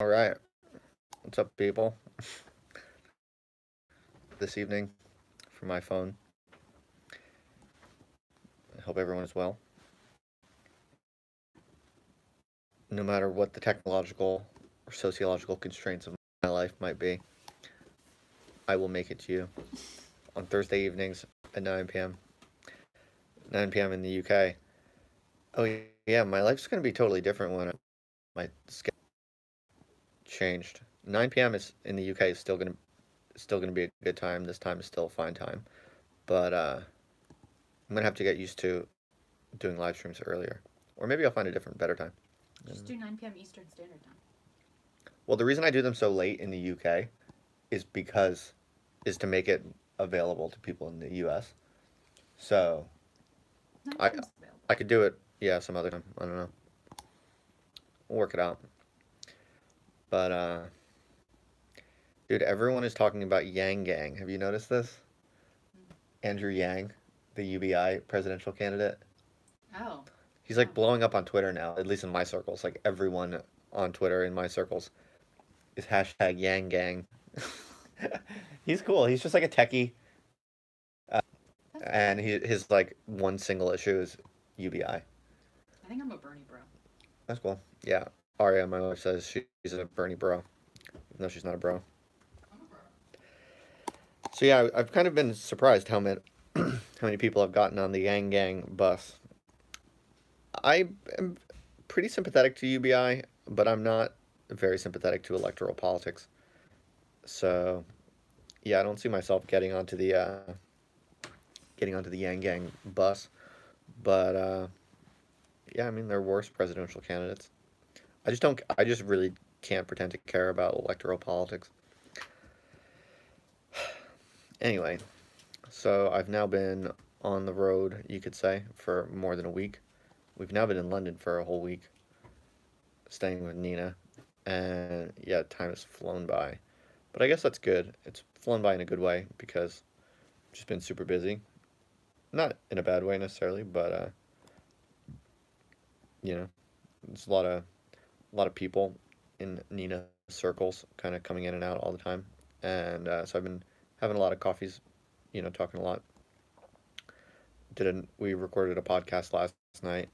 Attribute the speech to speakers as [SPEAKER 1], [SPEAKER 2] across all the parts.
[SPEAKER 1] All right. What's up, people? This evening from my phone. I hope everyone is well. No matter what the technological or sociological constraints of my life might be, I will make it to you on Thursday evenings at 9 p.m. 9 p.m. in the UK. Oh, yeah, my life's going to be totally different when my schedule changed. 9 p.m. is in the UK is still going to be a good time. This time is still a fine time. But I'm going to have to get used to doing live streams earlier. Or maybe I'll find a different, better time.
[SPEAKER 2] Just do 9 p.m. Eastern Standard Time.
[SPEAKER 1] Well, the reason I do them so late in the UK is to make it available to people in the US. So
[SPEAKER 2] 9
[SPEAKER 1] I
[SPEAKER 2] p.m. is available.
[SPEAKER 1] I could do it, yeah, some other time. I don't know. We'll work it out. But dude, everyone is talking about Yang Gang. Have you noticed this? Andrew Yang, the UBI presidential candidate.
[SPEAKER 2] Oh.
[SPEAKER 1] He's like blowing up on Twitter now, at least in my circles. Like everyone on Twitter in my circles is hashtag Yang Gang. He's cool. He's just like a techie. And his like one single issue is UBI.
[SPEAKER 2] I think I'm a Bernie bro.
[SPEAKER 1] That's cool. Yeah. Aria, my wife, says she's a Bernie bro. Even though she's not a bro.
[SPEAKER 2] I'm a bro.
[SPEAKER 1] So yeah, I've kind of been surprised how many people have gotten on the Yang Gang bus. I am pretty sympathetic to UBI, but I'm not very sympathetic to electoral politics. So yeah, I don't see myself getting onto the Yang Gang bus. But yeah, I mean, they're worse presidential candidates. I just really can't pretend to care about electoral politics. Anyway, so I've now been on the road, you could say, for more than a week. We've now been in London for a whole week, staying with Nina, and yeah, time has flown by. But I guess that's good. It's flown by in a good way because I've just been super busy. Not in a bad way necessarily, but you know, there's a lot of people in Nina's circles, kind of coming in and out all the time, and so I've been having a lot of coffees, talking a lot. We recorded a podcast last night.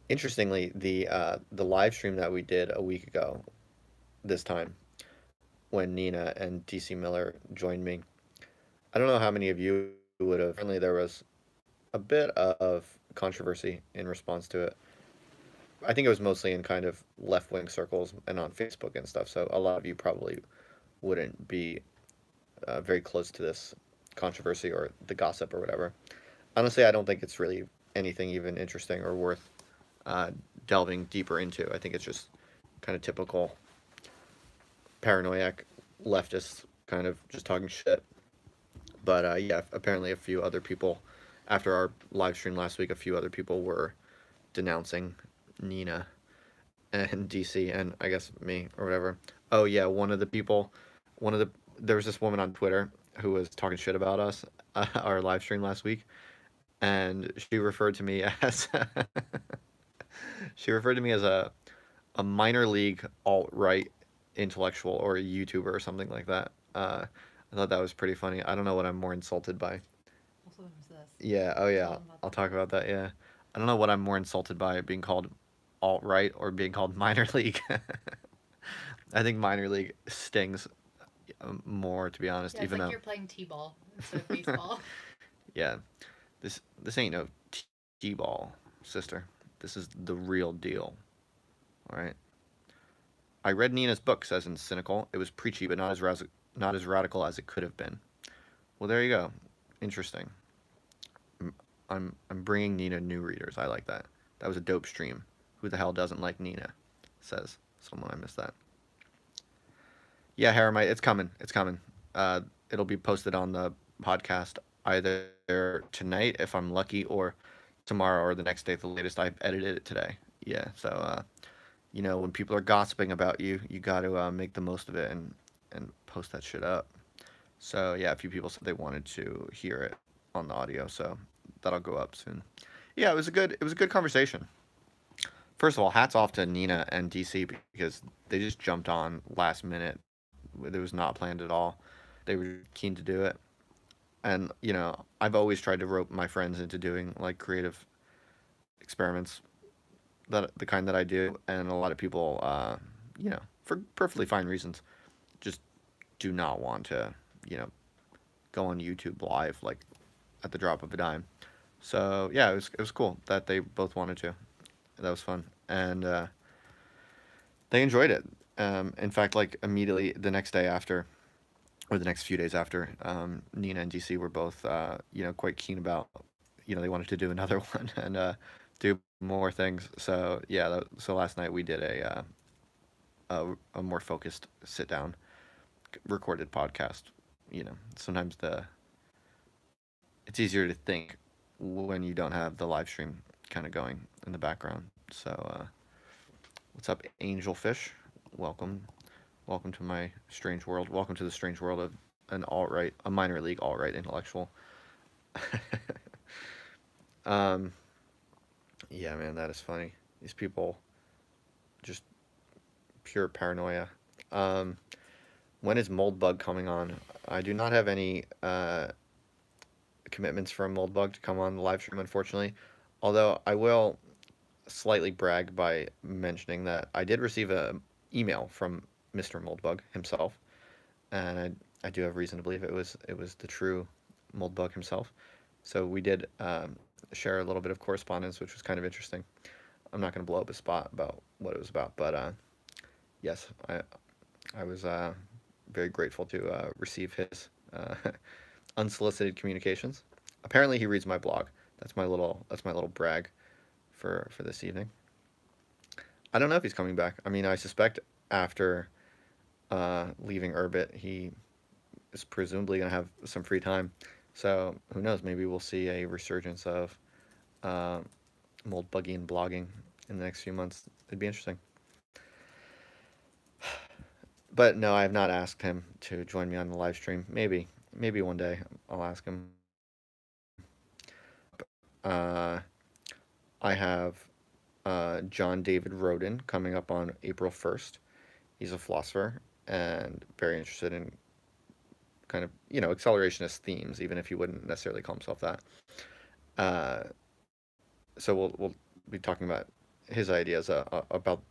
[SPEAKER 1] Interestingly, the live stream that we did a week ago, this time, when Nina and DC Miller joined me, I don't know how many of you would have. Certainly, there was a bit of controversy in response to it. I think it was mostly in kind of left-wing circles and on Facebook and stuff. So a lot of you probably wouldn't be very close to this controversy or the gossip or whatever. Honestly, I don't think it's really anything even interesting or worth delving deeper into. I think it's just kind of typical paranoiac leftists kind of just talking shit. But yeah, apparently a few other people, after our live stream last week, a few other people were denouncing Nina and DC and I guess me or whatever. Oh yeah, there was this woman on Twitter who was talking shit about us, our live stream last week, and she referred to me as a minor league alt-right intellectual or a YouTuber or something like that. I thought that was pretty funny. I don't know what I'm more insulted by.
[SPEAKER 2] Also, there was this.
[SPEAKER 1] Yeah, oh yeah, I'll talk about that, yeah. I don't know what I'm more insulted by, being called alt-right or being called minor league. I think minor league stings more, to be honest,
[SPEAKER 2] Yeah, it's
[SPEAKER 1] even
[SPEAKER 2] like
[SPEAKER 1] though
[SPEAKER 2] you're playing t-ball instead of baseball.
[SPEAKER 1] yeah, this ain't no t-ball, sister. This is the real deal. All right. I read Nina's book, says in Cynical. It was preachy, but not as radical as it could have been. Well, there you go. Interesting. I'm bringing Nina new readers. I like that. That was a dope stream. Who the hell doesn't like Nina? Says someone. I missed that. Yeah, Haramite, it's coming. It's coming. It'll be posted on the podcast either tonight, if I'm lucky, or tomorrow or the next day at the latest. I've edited it today. Yeah, so when people are gossiping about you, you got to make the most of it and post that shit up. So yeah, a few people said they wanted to hear it on the audio, so that'll go up soon. Yeah, it was a good conversation. First of all, hats off to Nina and DC because they just jumped on last minute. It was not planned at all. They were keen to do it. And, I've always tried to rope my friends into doing like creative experiments, that the kind that I do, and a lot of people, for perfectly fine reasons, just do not want to, you know, go on YouTube live like at the drop of a dime. So yeah, it was cool that they both wanted to. That was fun, and they enjoyed it. In fact, like immediately the next day after, or the next few days after, Nina and DC were both, quite keen about, they wanted to do another one and do more things. So yeah, so last night we did a more focused sit down recorded podcast. Sometimes it's easier to think when you don't have the live stream kind of going in the background. So what's up, Angelfish? Welcome, welcome to my strange world. Welcome to the strange world of an alt-right, a minor league alt-right intellectual. um, yeah, man, that is funny. These people, just pure paranoia. Um, when is Moldbug coming on? I do not have any commitments from Moldbug to come on the live stream, unfortunately. Although I will slightly brag by mentioning that I did receive a email from Mr. Moldbug himself, and I do have reason to believe it was the true Moldbug himself. So we did share a little bit of correspondence, which was kind of interesting. I'm not going to blow up a spot about what it was about, but yes, I was very grateful to receive his unsolicited communications. Apparently, he reads my blog. That's my little brag for this evening. I don't know if he's coming back. I mean, I suspect after leaving Urbit, he is presumably going to have some free time. So who knows? Maybe we'll see a resurgence of uh, mold bugging and blogging in the next few months. It'd be interesting. But no, I have not asked him to join me on the live stream. Maybe one day I'll ask him. Uh, I have John David Roden coming up on April 1st. He's a philosopher and very interested in kind of, accelerationist themes, even if he wouldn't necessarily call himself that. Uh, so we'll be talking about his ideas about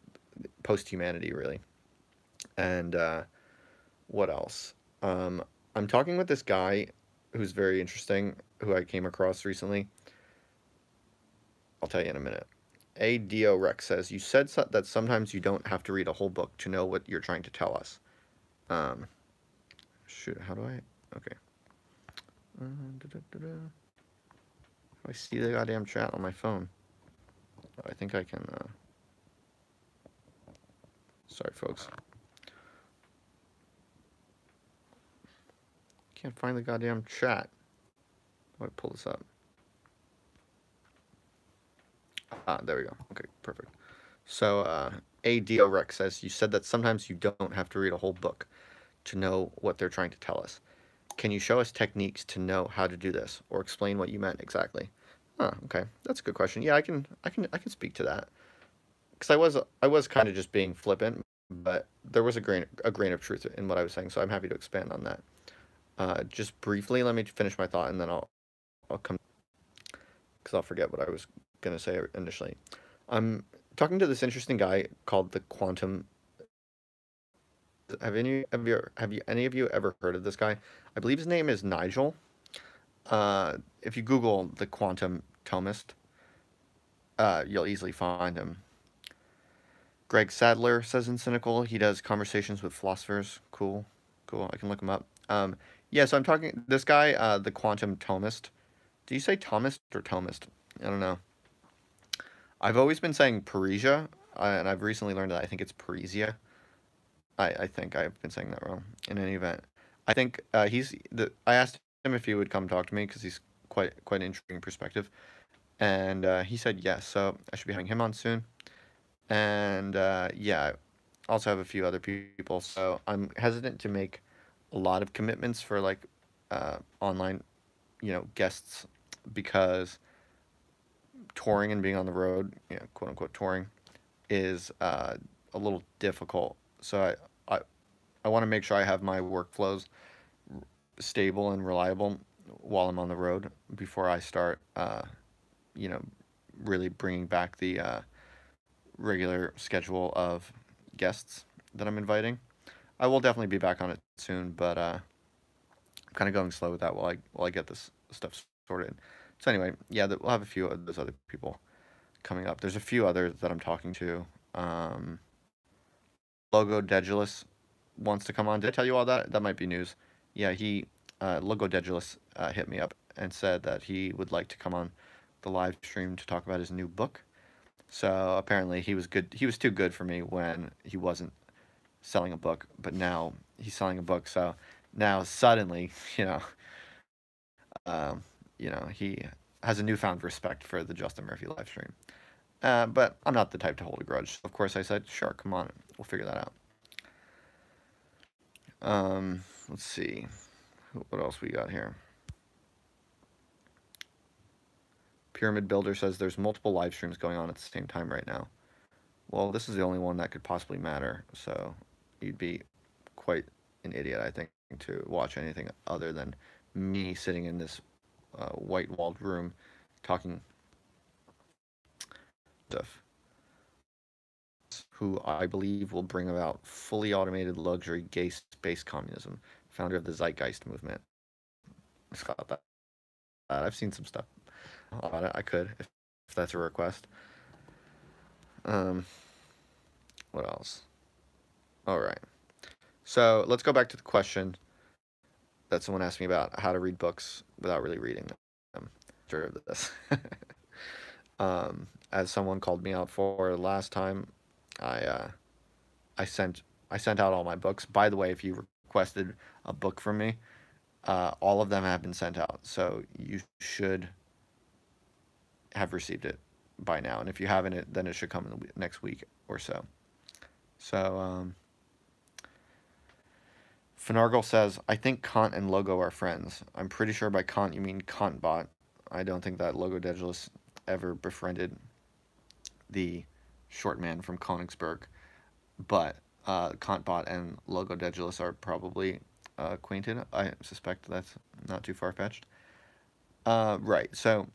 [SPEAKER 1] post-humanity, really. And what else? I'm talking with this guy who's very interesting, who I came across recently. I'll tell you in a minute. ADO Rex says, you said that sometimes you don't have to read a whole book to know what you're trying to tell us. Shoot, how do I? Okay. I see the goddamn chat on my phone. I think I can. Sorry, folks. Can't find the goddamn chat. Let me pull this up. Ah, there we go. Okay, perfect. So, ADO Rex says, you said that sometimes you don't have to read a whole book to know what they're trying to tell us. Can you show us techniques to know how to do this, or explain what you meant exactly? Oh, okay, that's a good question. Yeah, I can speak to that, because I was kind of just being flippant, but there was a grain of truth in what I was saying, so I'm happy to expand on that. Just briefly, let me finish my thought, and then I'll come, because I'll forget what I was gonna say initially. I'm talking to this interesting guy called the Quantum. Have any of you ever heard of this guy? I believe his name is Nigel. If you Google the Quantum Thomist, you'll easily find him. Greg Sadler says in Cynical he does conversations with philosophers. Cool. I can look him up. Yeah, so I'm talking this guy, the Quantum Thomist. Do you say Thomist or Thomist? I don't know. I've always been saying Parisia, and I've recently learned that I think it's Parisia. I think I've been saying that wrong. In any event, I think I asked him if he would come talk to me because he's quite an intriguing perspective, and he said yes. So I should be having him on soon. And yeah, I also have a few other people. So I'm hesitant to make a lot of commitments for like online, guests, because touring and being on the road, quote unquote touring, is a little difficult. So I want to make sure I have my workflows stable and reliable while I'm on the road before I start, you know, really bringing back the regular schedule of guests that I'm inviting. I will definitely be back on it soon, but I'm kind of going slow with that while I get this stuff sorted. So anyway, yeah, we'll have a few of those other people coming up. There's a few others that I'm talking to. Um, Logo Dedulus wants to come on. Did I tell you all that? That might be news. Yeah, Logo Dedulus hit me up and said that he would like to come on the live stream to talk about his new book. So apparently he was good. He was too good for me when he wasn't selling a book, but now he's selling a book. So now suddenly, you know, he has a newfound respect for the Justin Murphy live stream. But I'm not the type to hold a grudge. Of course, I said, sure, come on, we'll figure that out. Let's see, what else we got here. Pyramid Builder says there's multiple live streams going on at the same time right now. Well, this is the only one that could possibly matter, so you'd be quite an idiot, I think, to watch anything other than me sitting in this white-walled room talking stuff. Who I believe will bring about fully automated luxury gay space communism, founder of the Zeitgeist movement. I thought that. I've seen some stuff on it. I could, if that's a request. What else? All right. So let's go back to the question that someone asked me about how to read books without really reading them. Sure of this. As someone called me out for last time, I I sent out all my books. By the way, if you requested a book from me, all of them have been sent out. So you should have received it by now. And if you haven't, then it should come in the next week or so. So Finargle says, I think Kant and Logo are friends. I'm pretty sure by Kant you mean Kantbot. I don't think that Logo Dedulus ever befriended the short man from Königsberg. But Kantbot and Logo Dedulus are probably acquainted. I suspect that's not too far-fetched. Right, so...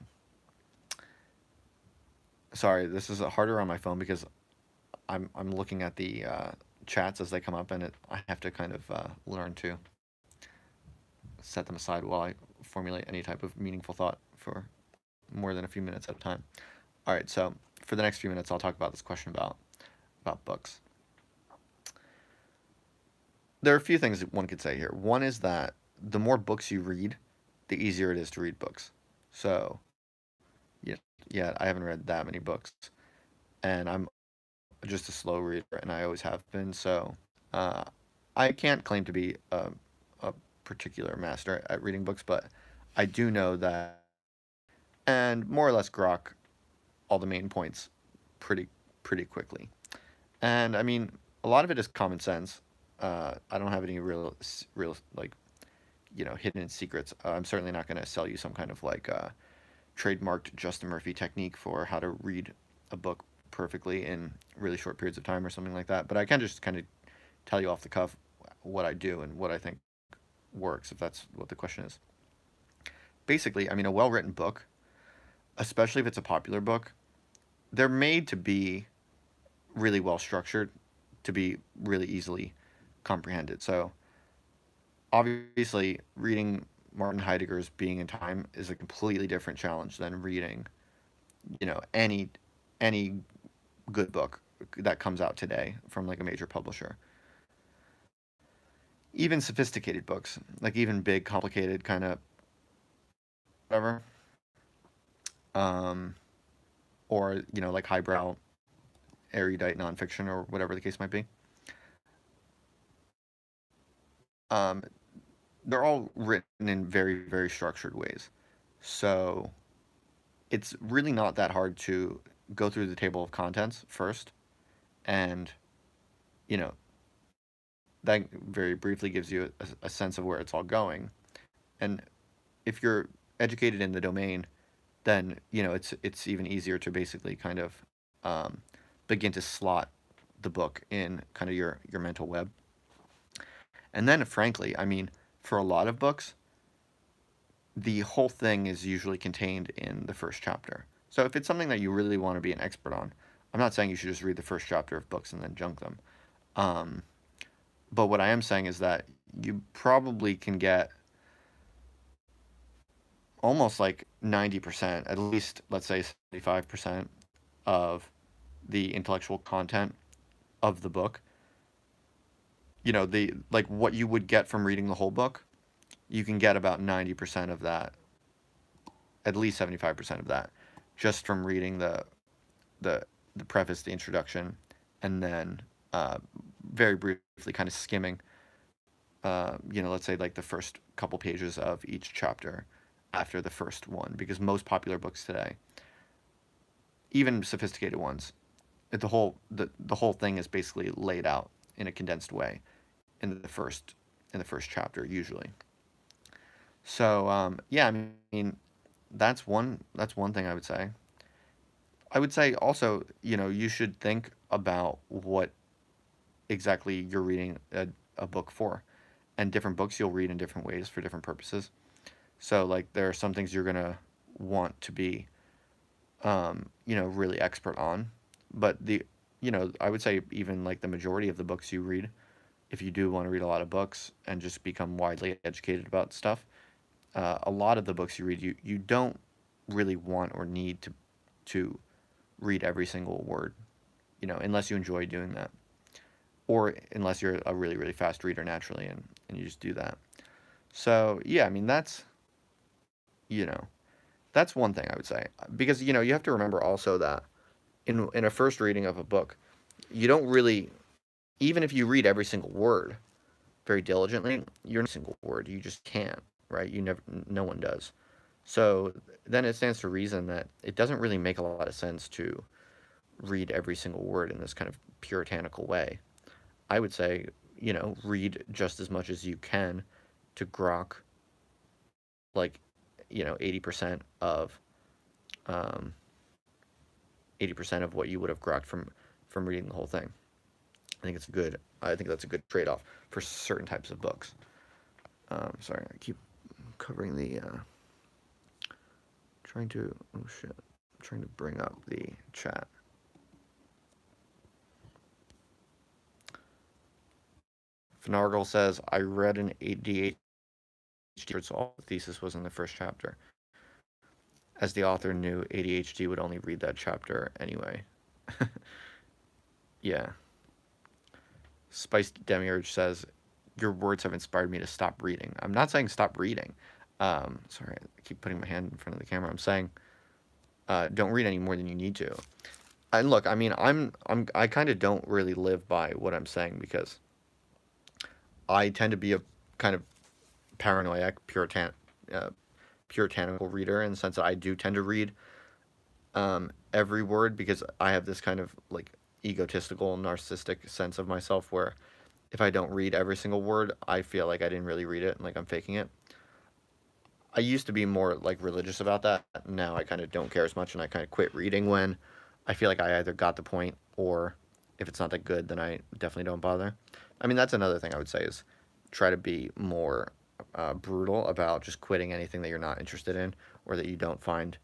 [SPEAKER 1] Sorry, this is harder on my phone because I'm looking at the chats as they come up, and I have to kind of learn to set them aside while I formulate any type of meaningful thought for more than a few minutes at a time. All right, so for the next few minutes, I'll talk about this question about books. There are a few things that one could say here. One is that the more books you read, the easier it is to read books. So, yeah, I haven't read that many books, and I'm just a slow reader, and I always have been. So, I can't claim to be a particular master at reading books, but I do know that, and more or less grok all the main points pretty quickly. And I mean, a lot of it is common sense. I don't have any real like, hidden secrets. I'm certainly not going to sell you some kind of like trademarked Justin Murphy technique for how to read a book perfectly in really short periods of time or something like that. But I can just kind of tell you off the cuff what I do and what I think works, if that's what the question is. Basically, I mean, a well-written book, especially if it's a popular book, they're made to be really well structured, to be really easily comprehended. So obviously reading Martin Heidegger's Being and Time is a completely different challenge than reading, any good book that comes out today from like a major publisher. Even sophisticated books, like even big, complicated kind of whatever, or like highbrow, erudite nonfiction or whatever the case might be. They're all written in very, very structured ways. So it's really not that hard to go through the table of contents first, and that very briefly gives you a sense of where it's all going. And if you're educated in the domain, then it's even easier to basically kind of begin to slot the book in kind of your mental web. And then, frankly, I mean, for a lot of books, the whole thing is usually contained in the first chapter. So if it's something that you really want to be an expert on, I'm not saying you should just read the first chapter of books and then junk them. Um, but what I am saying is that you probably can get almost like 90%, at least, let's say 75% of the intellectual content of the book. You know, the like what you would get from reading the whole book, you can get about 90% of that, at least 75% of that, just from reading the the preface, the introduction, and then very briefly kind of skimming, you know, let's say like the first couple pages of each chapter after the first one, because most popular books today, even sophisticated ones, the whole thing is basically laid out in a condensed way in the first chapter usually. So yeah, I mean that's one thing I would say. I would say also, you know, you should think about what exactly you're reading a book for, and different books you'll read in different ways for different purposes. So like there are some things you're gonna want to be, you know, really expert on, but you know, I would say even like the majority of the books you read, if you do want to read a lot of books and just become widely educated about stuff, a lot of the books you read, you don't really want or need to read every single word, you know, unless you enjoy doing that, or unless you're a really really fast reader naturally and you just do that. So yeah, I mean you know that's one thing I would say, because you know you have to remember also that in a first reading of a book, you don't really, even if you read every single word very diligently, you're not single word. You just can't, right? You never, no one does. So then it stands to reason that it doesn't really make a lot of sense to read every single word in this kind of puritanical way. I would say, you know, read just as much as you can to grok like, you know, um, 80% of what you would have grokked from reading the whole thing. I think that's a good trade-off for certain types of books. Sorry, I keep covering the, trying to, oh shit, trying to bring up the chat. Finargle says, I read an ADHD, so all the thesis was in the first chapter. As the author knew, ADHD would only read that chapter anyway. Yeah. Spiced Demiurge says, your words have inspired me to stop reading. I'm not saying stop reading. Sorry, I keep putting my hand in front of the camera. I'm saying don't read any more than you need to. And look, I mean, I kind of don't really live by what I'm saying, because I tend to be a kind of paranoid, puritanical reader, in the sense that I do tend to read every word, because I have this kind of like egotistical, narcissistic sense of myself where if I don't read every single word, I feel like I didn't really read it and like I'm faking it. I used to be more like religious about that. Now I kind of don't care as much, and I kind of quit reading when I feel like I either got the point, or if it's not that good, then I definitely don't bother. I mean, that's another thing I would say is try to be more brutal about just quitting anything that you're not interested in, or that you don't find,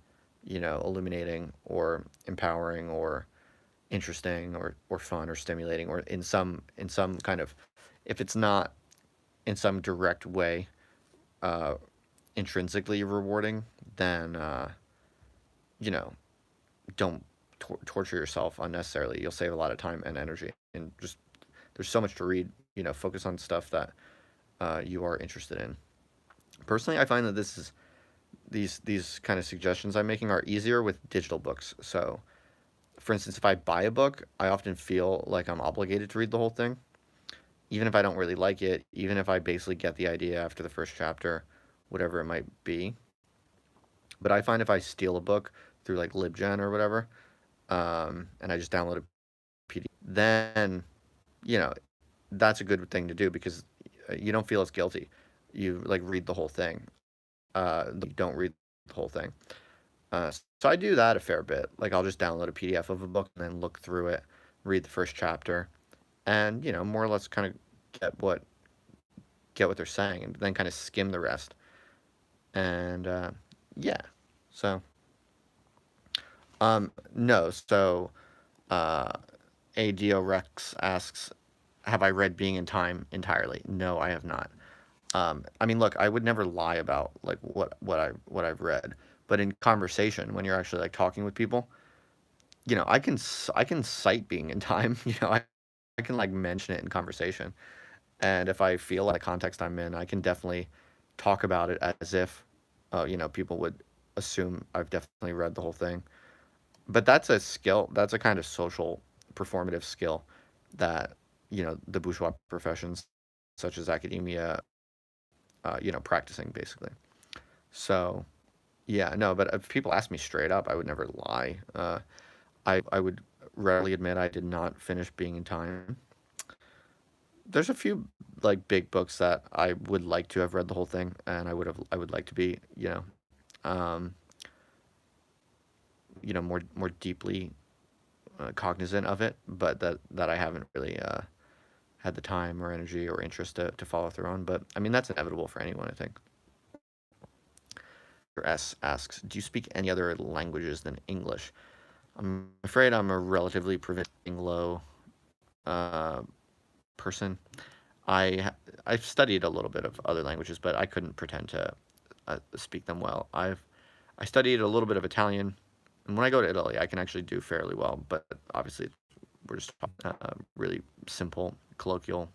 [SPEAKER 1] you know, illuminating or empowering or interesting or fun or stimulating, or in some kind of, if it's not in some direct way uh, intrinsically rewarding, then you know, don't torture yourself unnecessarily. You'll save a lot of time and energy, and just there's so much to read. You know, focus on stuff that you are interested in. Personally, I find that this is these kind of suggestions I'm making are easier with digital books. So, for instance, if I buy a book, I often feel like I'm obligated to read the whole thing, even if I don't really like it, even if I basically get the idea after the first chapter, whatever it might be. But I find if I steal a book through like LibGen or whatever, and I just download a PDF, then, you know, that's a good thing to do, because you don't feel as guilty. You like read the whole thing. You don't read the whole thing. So I do that a fair bit. Like I'll just download a PDF of a book and then look through it. read the first chapter, and more or less kind of get what get what they're saying, and then kind of skim the rest. And yeah, so no, so uh, ADO Rex asks, have I read Being in Time entirely? No, I have not. I mean, look, I would never lie about like what I've read, but in conversation, when you're actually like talking with people, I can cite Being in Time. I can like mention it in conversation, and if I feel like the context I'm in, I can definitely talk about it as if, people would assume I've definitely read the whole thing. But that's a skill. That's a kind of social performative skill that the bourgeois professions, such as academia, practicing basically. So yeah, no. But if people ask me straight up, I would never lie. I would readily admit I did not finish Being in Time. There's a few like big books that I would like to have read the whole thing, and I would like to be um, more deeply cognizant of it, but that I haven't really had the time or energy or interest to follow through on. But I mean, that's inevitable for anyone, I think. S asks, do you speak any other languages than English? I'm afraid I'm a relatively proficient Anglo uh, person. I've studied a little bit of other languages, but I couldn't pretend to speak them well. I studied a little bit of Italian, and when I go to Italy, I can actually do fairly well. But obviously, we're just talking really simple, colloquial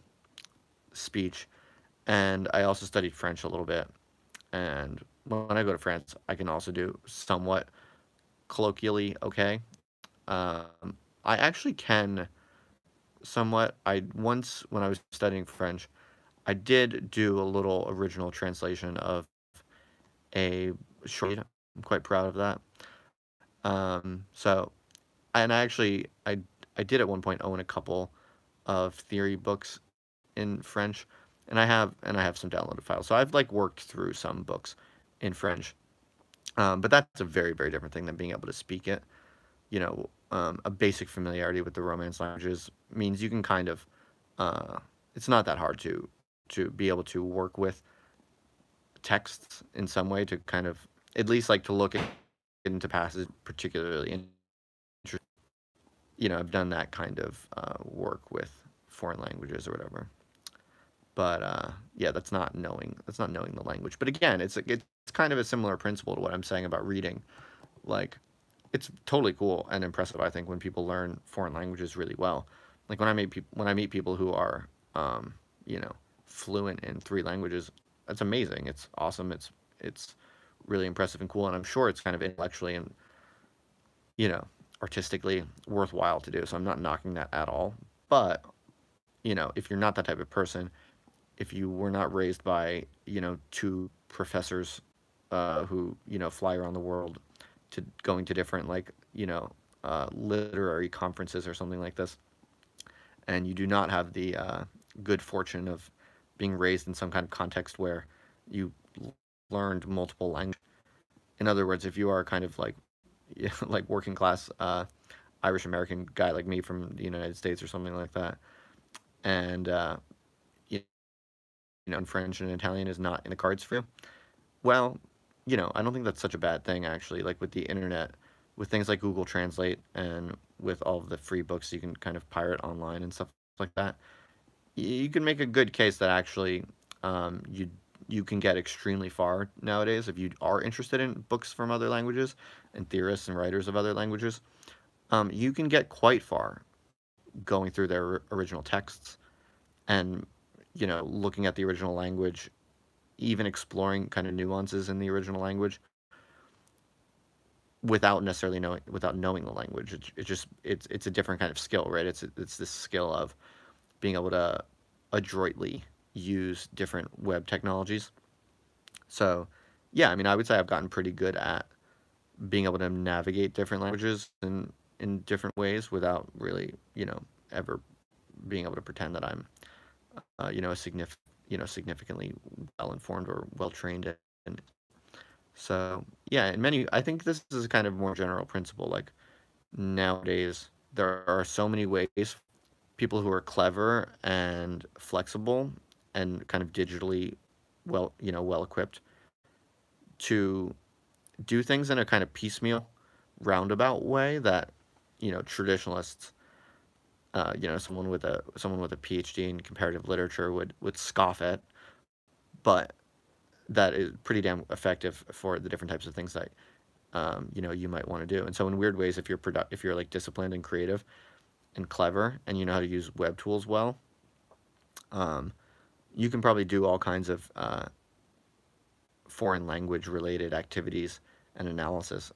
[SPEAKER 1] speech. And I also studied French a little bit. And when I go to France, I can also do somewhat colloquially okay. I actually can somewhat. I once, when I was studying French, I did do a little original translation of a short. I'm quite proud of that. So, and I did at one point own a couple of theory books in French, and I have some downloaded files. So I've like worked through some books in French, but that's a very very different thing than being able to speak it. A basic familiarity with the Romance languages means you can kind of it's not that hard to be able to work with texts in some way to kind of at least like to look into passages particularly interesting. I've done that kind of work with foreign languages or whatever. But yeah, that's not knowing the language. But again, it's kind of a similar principle to what I'm saying about reading. Like, it's totally cool and impressive, I think, when people learn foreign languages really well. Like when I meet people who are you know fluent in three languages, that's amazing. It's awesome. It's really impressive and cool, and I'm sure it's kind of intellectually and you know artistically worthwhile to do. So I'm not knocking that at all. But if you're not that type of person, if you were not raised by two professors who fly around the world to going to different like literary conferences or something like this, and you do not have the good fortune of being raised in some kind of context where you learned multiple languages. In other words, if you are kind of like like working class Irish American guy like me from the United States or something like that, and you and French and Italian is not in the cards for you, well, I don't think that's such a bad thing actually. Like with the internet, with things like Google Translate and with all of the free books you can kind of pirate online and stuff like that, you can make a good case that actually you can get extremely far nowadays if you are interested in books from other languages and theorists and writers of other languages. You can get quite far going through their original texts and looking at the original language, even exploring kind of nuances in the original language without knowing the language. It's a different kind of skill, right? It's this skill of being able to adroitly use different web technologies. So yeah, I mean, I would say I've gotten pretty good at being able to navigate different languages in different ways without really ever being able to pretend that I'm a significantly well informed or well trained. And so yeah, in many, I think this is a kind of more general principle. Like nowadays, there are so many ways people who are clever and flexible and kind of digitally well equipped to do things in a kind of piecemeal, roundabout way that traditionalists, someone with a PhD in comparative literature would scoff at, but that is pretty damn effective for the different types of things that you might want to do. And so in weird ways, if you're like disciplined and creative and clever and you know how to use web tools well, um, you can probably do all kinds of foreign language related activities and analysis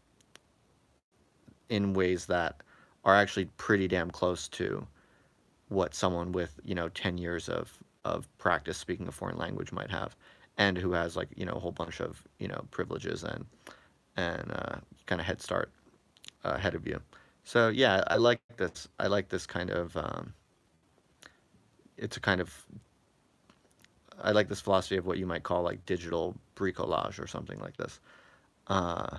[SPEAKER 1] in ways that are actually pretty damn close to what someone with 10 years of practice speaking a foreign language might have, and who has like a whole bunch of privileges and kind of head start ahead of you. So yeah, I like this kind of it's a kind of I like this philosophy of what you might call like digital bricolage or something like this. uh,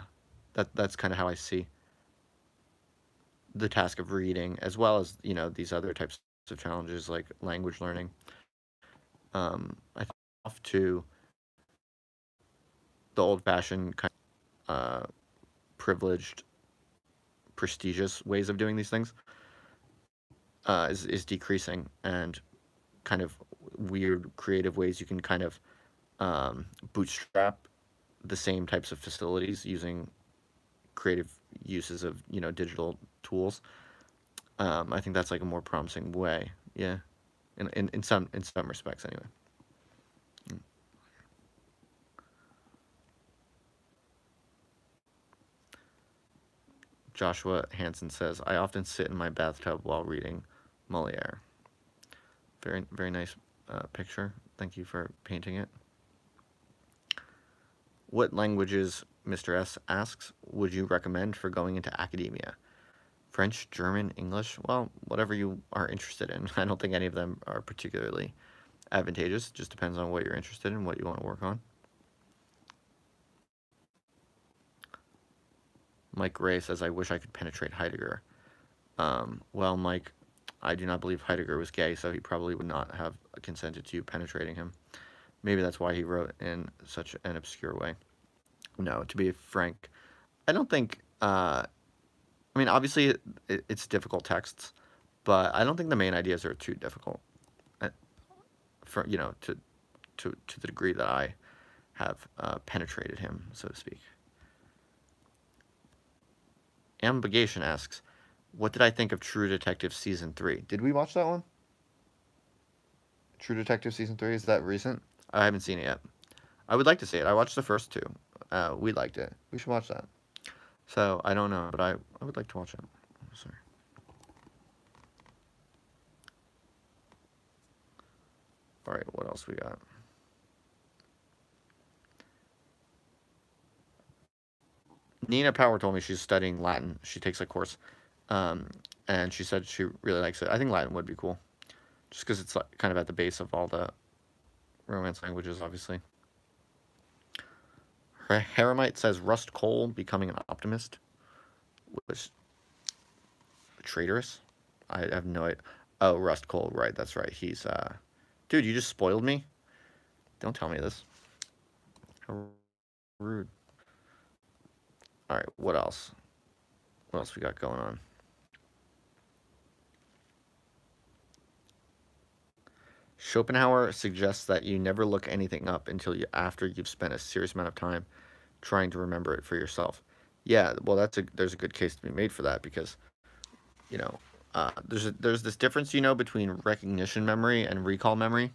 [SPEAKER 1] that's kind of how I see the task of reading, as well as these other types of challenges like language learning. I think off to the old-fashioned kind of privileged, prestigious ways of doing these things is decreasing, and kind of weird, creative ways you can kind of bootstrap the same types of facilities using creative uses of digital tools. I think that's like a more promising way. Yeah, in some respects anyway. Joshua Hansen says, I often sit in my bathtub while reading Moliere. Very, very nice picture. Thank you for painting it. What languages, Mr. S asks, would you recommend for going into academia? French, German, English? Well, whatever you are interested in. I don't think any of them are particularly advantageous. It just depends on what you're interested in, what you want to work on. Mike Ray says, I wish I could penetrate Heidegger. Well, Mike, I do not believe Heidegger was gay, so he probably would not have consented to you penetrating him. Maybe that's why he wrote in such an obscure way. No, to be frank, I don't think. I mean, obviously, it's difficult texts, but I don't think the main ideas are too difficult. For to the degree that I have penetrated him, so to speak. Ambigation asks, what did I think of True Detective Season 3? Did we watch that one? True Detective Season 3, is that recent? I haven't seen it yet. I would like to see it. I watched the first two. We liked it. We should watch that. So, I don't know, but I would like to watch it. Sorry. Alright, what else we got? Nina Power told me she's studying Latin. She takes a course. And she said she really likes it. I think Latin would be cool. Just because it's like kind of at the base of all the Romance languages, obviously. Haramite says Rust Cole becoming an optimist was traitorous. I have no idea. Oh, Rust Cole, right, that's right. He's, dude, you just spoiled me? Don't tell me this. How rude. Alright, what else? What else we got going on? Schopenhauer suggests that you never look anything up until after you've spent a serious amount of time trying to remember it for yourself. Yeah, well, there's a good case to be made for that, because there's this difference between recognition memory and recall memory.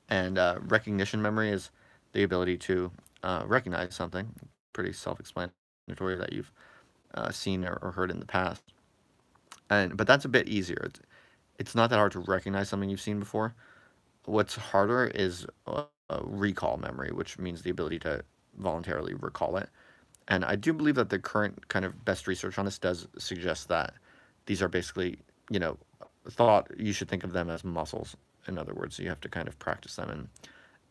[SPEAKER 1] And recognition memory is the ability to recognize something, pretty self-explanatory, that you've seen or heard in the past. But that's a bit easier. It's not that hard to recognize something you've seen before. What's harder is recall memory, which means the ability to voluntarily recall it. And I do believe that the current kind of best research on this does suggest that these are basically, thought, you should think of them as muscles. In other words, you have to kind of practice them and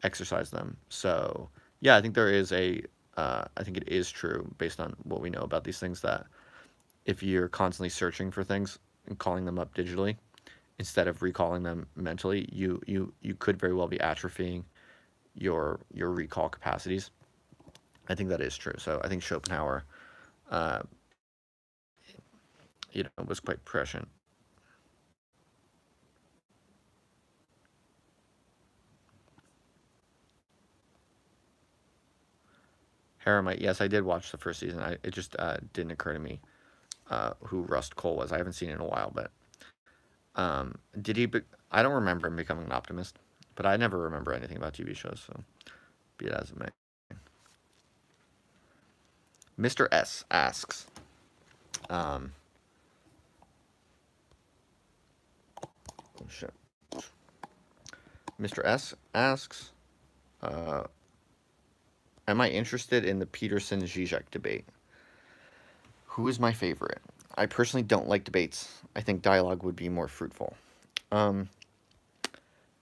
[SPEAKER 1] exercise them. So, yeah, I think I think it is true, based on what we know about these things, that if you're constantly searching for things and calling them up digitally instead of recalling them mentally, you could very well be atrophying your recall capacities. I think that is true. So I think Schopenhauer, uh, was quite prescient. Haremite, yes, I did watch the first season. It just didn't occur to me who Rust Cole was. I haven't seen it in a while, but did he? I don't remember him becoming an optimist, but I never remember anything about TV shows. So be it as it may. Mr. S asks, um, oh shit. Mr. S asks, uh, am I interested in the Peterson Zizek debate? Who is my favorite? I personally don't like debates. I think dialogue would be more fruitful. Um,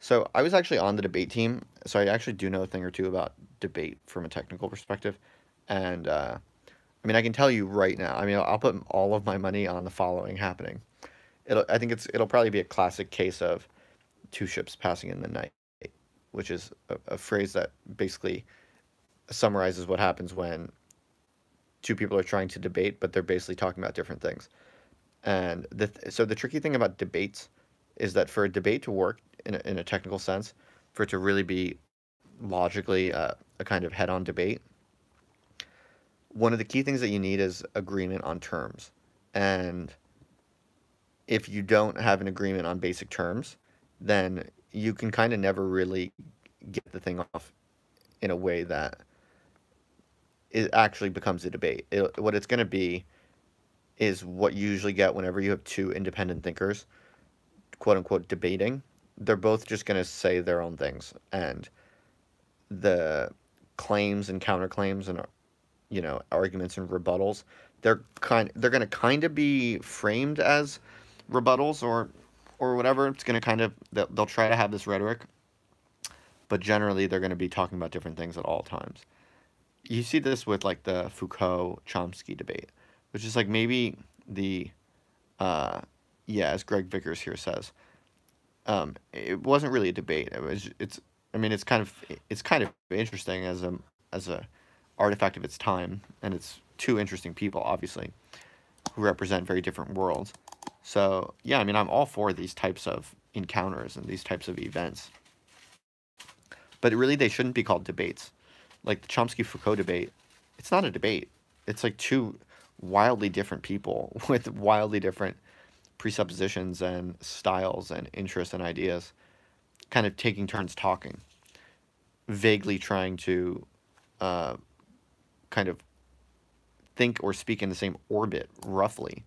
[SPEAKER 1] so I was actually on the debate team, so I actually do know a thing or two about debate from a technical perspective. And I mean, I can tell you right now. I mean, I'll put all of my money on the following happening. I think it'll probably be a classic case of two ships passing in the night, which is a phrase that basically summarizes what happens when two people are trying to debate, but they're basically talking about different things. And so the tricky thing about debates is that for a debate to work in a technical sense, for it to really be logically a kind of head-on debate, one of the key things that you need is agreement on terms. And if you don't have an agreement on basic terms, then you can kind of never really get the thing off in a way that it actually becomes a debate. What it's going to be is what you usually get whenever you have two independent thinkers, quote unquote, debating. They're both just going to say their own things, and the claims and counterclaims and arguments and rebuttals, they're going to kind of be framed as rebuttals or whatever. It's going to kind of they'll try to have this rhetoric, but generally they're going to be talking about different things at all times. You see this with like the Foucault-Chomsky debate, which is like maybe the yeah, as Greg Vickers here says, it wasn't really a debate. It's I mean it's kind of interesting as a artifact of its time, and it's two interesting people obviously who represent very different worlds. So yeah, I mean I'm all for these types of encounters and these types of events, but really they shouldn't be called debates. Like the Chomsky-Foucault debate, it's not a debate. It's like two wildly different people with wildly different presuppositions and styles and interests and ideas kind of taking turns talking, vaguely trying to kind of think or speak in the same orbit, roughly.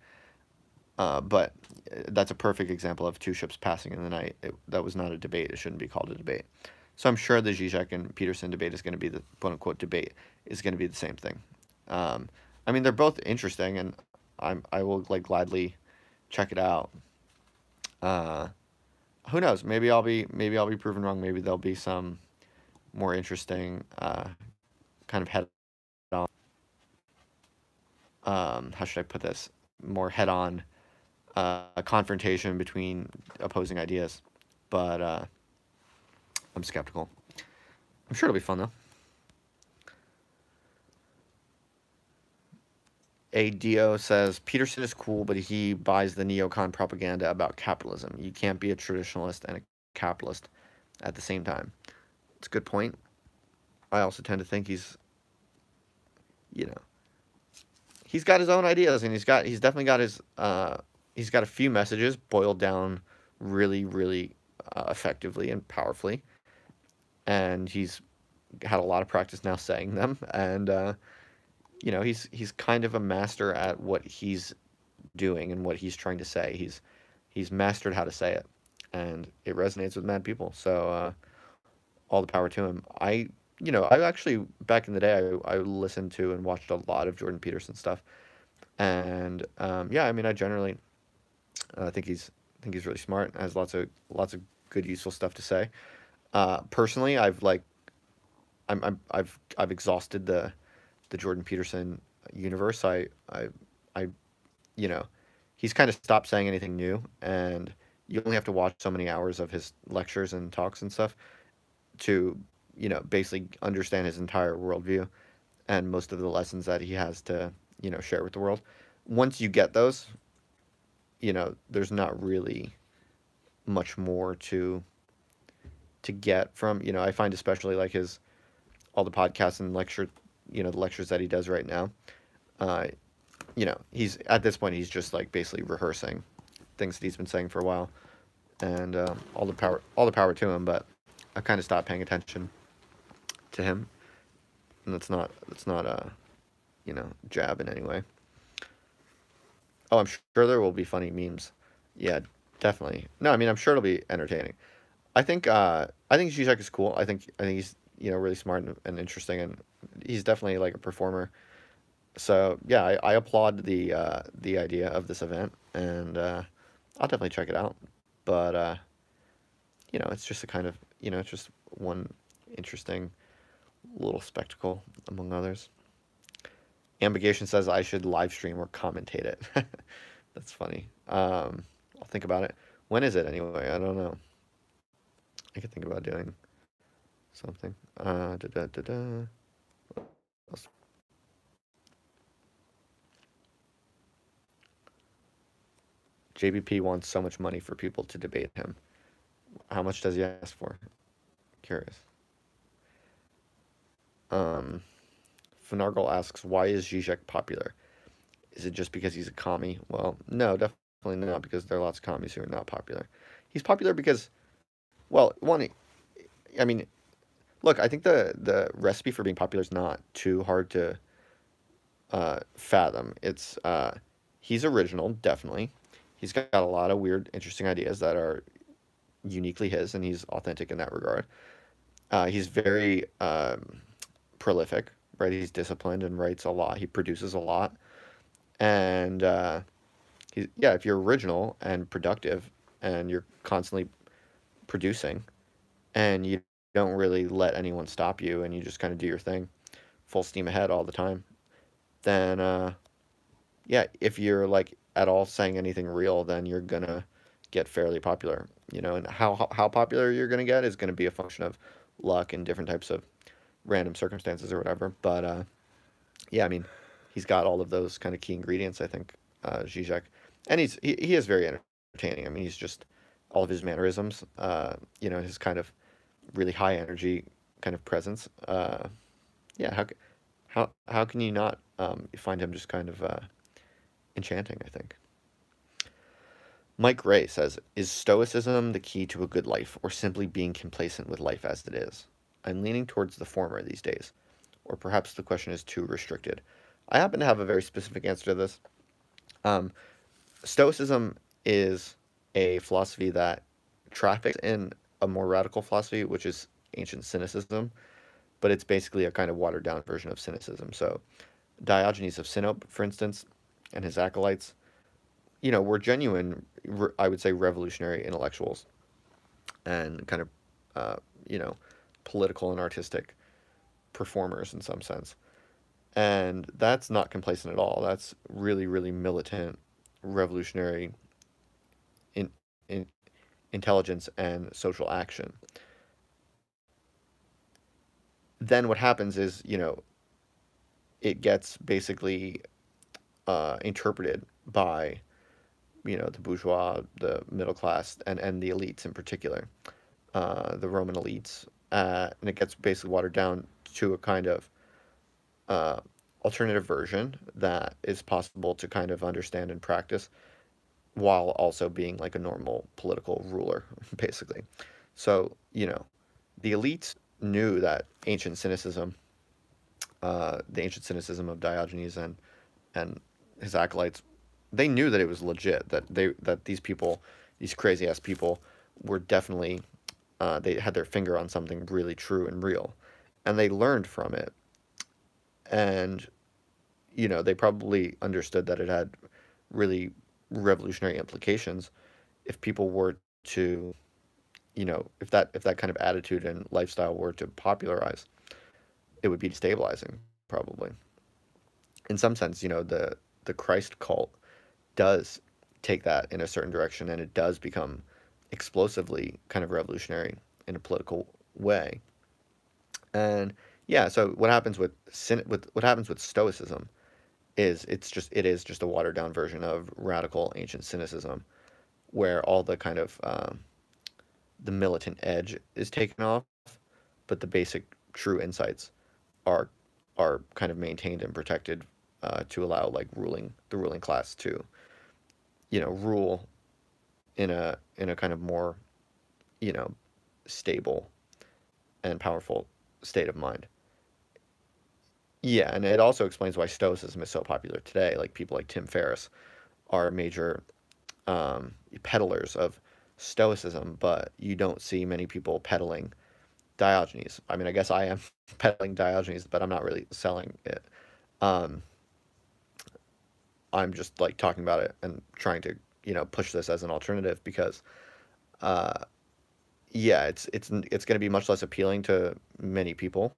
[SPEAKER 1] But that's a perfect example of two ships passing in the night. That was not a debate. It shouldn't be called a debate. So I'm sure the Zizek and Peterson debate is going to be the quote-unquote debate is going to be the same thing. I mean, they're both interesting, and I will like gladly check it out. Who knows? Maybe I'll be proven wrong. Maybe there'll be some more interesting kind of head on. How should I put this? More head on confrontation between opposing ideas, but I'm skeptical. I'm sure it'll be fun though. ADO says Peterson is cool, but he buys the neocon propaganda about capitalism. You can't be a traditionalist and a capitalist at the same time. It's a good point. I also tend to think he's got his own ideas, and he's definitely got his he's got a few messages boiled down really, really effectively and powerfully, and he's had a lot of practice now saying them, and he's kind of a master at what he's doing and what he's trying to say. He's mastered how to say it, and it resonates with mad people. So all the power to him. I actually back in the day I listened to and watched a lot of Jordan Peterson stuff, and yeah, I mean I generally think he's really smart and has lots of good useful stuff to say. Personally, I've exhausted the Jordan Peterson universe. I you know, he's kind of stopped saying anything new, and you only have to watch so many hours of his lectures and talks and stuff to, basically understand his entire worldview and most of the lessons that he has to, share with the world. Once you get those, there's not really much more to get from, I find especially like his all the podcasts and the lectures that he does right now. Uh, he's at this point he's just like basically rehearsing things that he's been saying for a while, and all the power to him. But I kind of stopped paying attention to him, and that's not a jab in any way. Oh, I'm sure there will be funny memes. Yeah, definitely. No, I mean I'm sure it'll be entertaining. I think Zizek is cool. I think he's really smart and interesting, and he's definitely like a performer. So yeah, I applaud the idea of this event, and I'll definitely check it out. But it's just a kind of it's just one interesting little spectacle among others. Ambigation says I should live stream or commentate it. That's funny. I'll think about it. When is it anyway? I don't know. I could think about doing something. Da, da, da, da. JBP wants so much money for people to debate him. How much does he ask for? Curious. Um, Finargle asks, why is Zizek popular? Is it just because he's a commie? Well, no, definitely not, because there are lots of commies who are not popular. He's popular because, well, one, I mean, look, I think the recipe for being popular is not too hard to fathom. He's original, definitely. He's got a lot of weird, interesting ideas that are uniquely his, and he's authentic in that regard. He's very prolific, right? He's disciplined and writes a lot. He produces a lot, and yeah, if you're original and productive, and you're constantly producing, and you don't really let anyone stop you, and you just kind of do your thing, full steam ahead all the time, then yeah, if you're like at all saying anything real, then you're gonna get fairly popular, and how popular you're gonna get is gonna be a function of luck and different types of random circumstances or whatever. But yeah, I mean, he's got all of those kind of key ingredients, I think, Zizek, and he is very entertaining. I mean, he's just all of his mannerisms, his kind of really high energy kind of presence. Yeah, how can you not find him just kind of enchanting, I think. Mike Ray says, is Stoicism the key to a good life, or simply being complacent with life as it is? I'm leaning towards the former these days. Or perhaps the question is too restricted. I happen to have a very specific answer to this. Um, Stoicism is a philosophy that traffics in a more radical philosophy, which is ancient cynicism, but it's basically a kind of watered down version of cynicism. So Diogenes of Sinope, for instance, and his acolytes, were genuine, I would say, revolutionary intellectuals and kind of, uh, you know, political and artistic performers in some sense. And that's not complacent at all. That's really, really militant, revolutionary in, in intelligence and social action. Then what happens is, it gets basically interpreted by, the bourgeois, the middle class, and the elites in particular, the Roman elites, and it gets basically watered down to a kind of uh, alternative version that is possible to kind of understand and practice while also being like a normal political ruler, basically. So, the elites knew that the ancient cynicism of Diogenes and his acolytes, they knew that it was legit, that these people, these crazy ass people, were definitely they had their finger on something really true and real, and they learned from it, and they probably understood that it had really revolutionary implications if people were to, if that kind of attitude and lifestyle were to popularize, it would be destabilizing, probably. In some sense, the Christ cult does take that in a certain direction, and it does become explosively kind of revolutionary in a political way. And yeah, so what happens with Stoicism is it is just a watered down version of radical ancient cynicism, where all the kind of the militant edge is taken off, but the basic true insights are kind of maintained and protected, to allow like the ruling class to rule in a kind of more you know stable and powerful state of mind. Yeah, and it also explains why Stoicism is so popular today. Like people like Tim Ferriss are major peddlers of Stoicism, but you don't see many people peddling Diogenes. I mean, I guess I am peddling Diogenes, but I'm not really selling it. Um, I'm just like talking about it and trying to push this as an alternative because uh, yeah, it's going to be much less appealing to many people,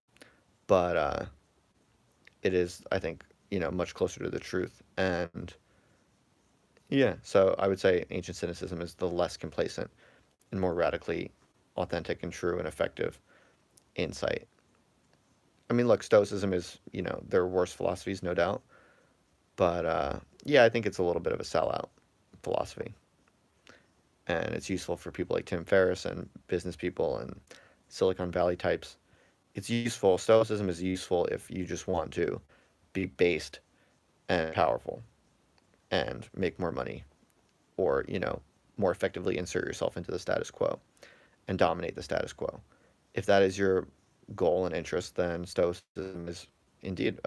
[SPEAKER 1] but it is, I think, much closer to the truth. And yeah, so I would say ancient cynicism is the less complacent and more radically authentic and true and effective insight. I mean, look, Stoicism is, there are worse philosophies, no doubt, but yeah, I think it's a little bit of a sellout philosophy, and it's useful for people like Tim Ferriss and business people and Silicon Valley types. It's useful. Stoicism is useful if you just want to be based and powerful and make more money, or more effectively insert yourself into the status quo and dominate the status quo. If that is your goal and interest, then Stoicism is indeed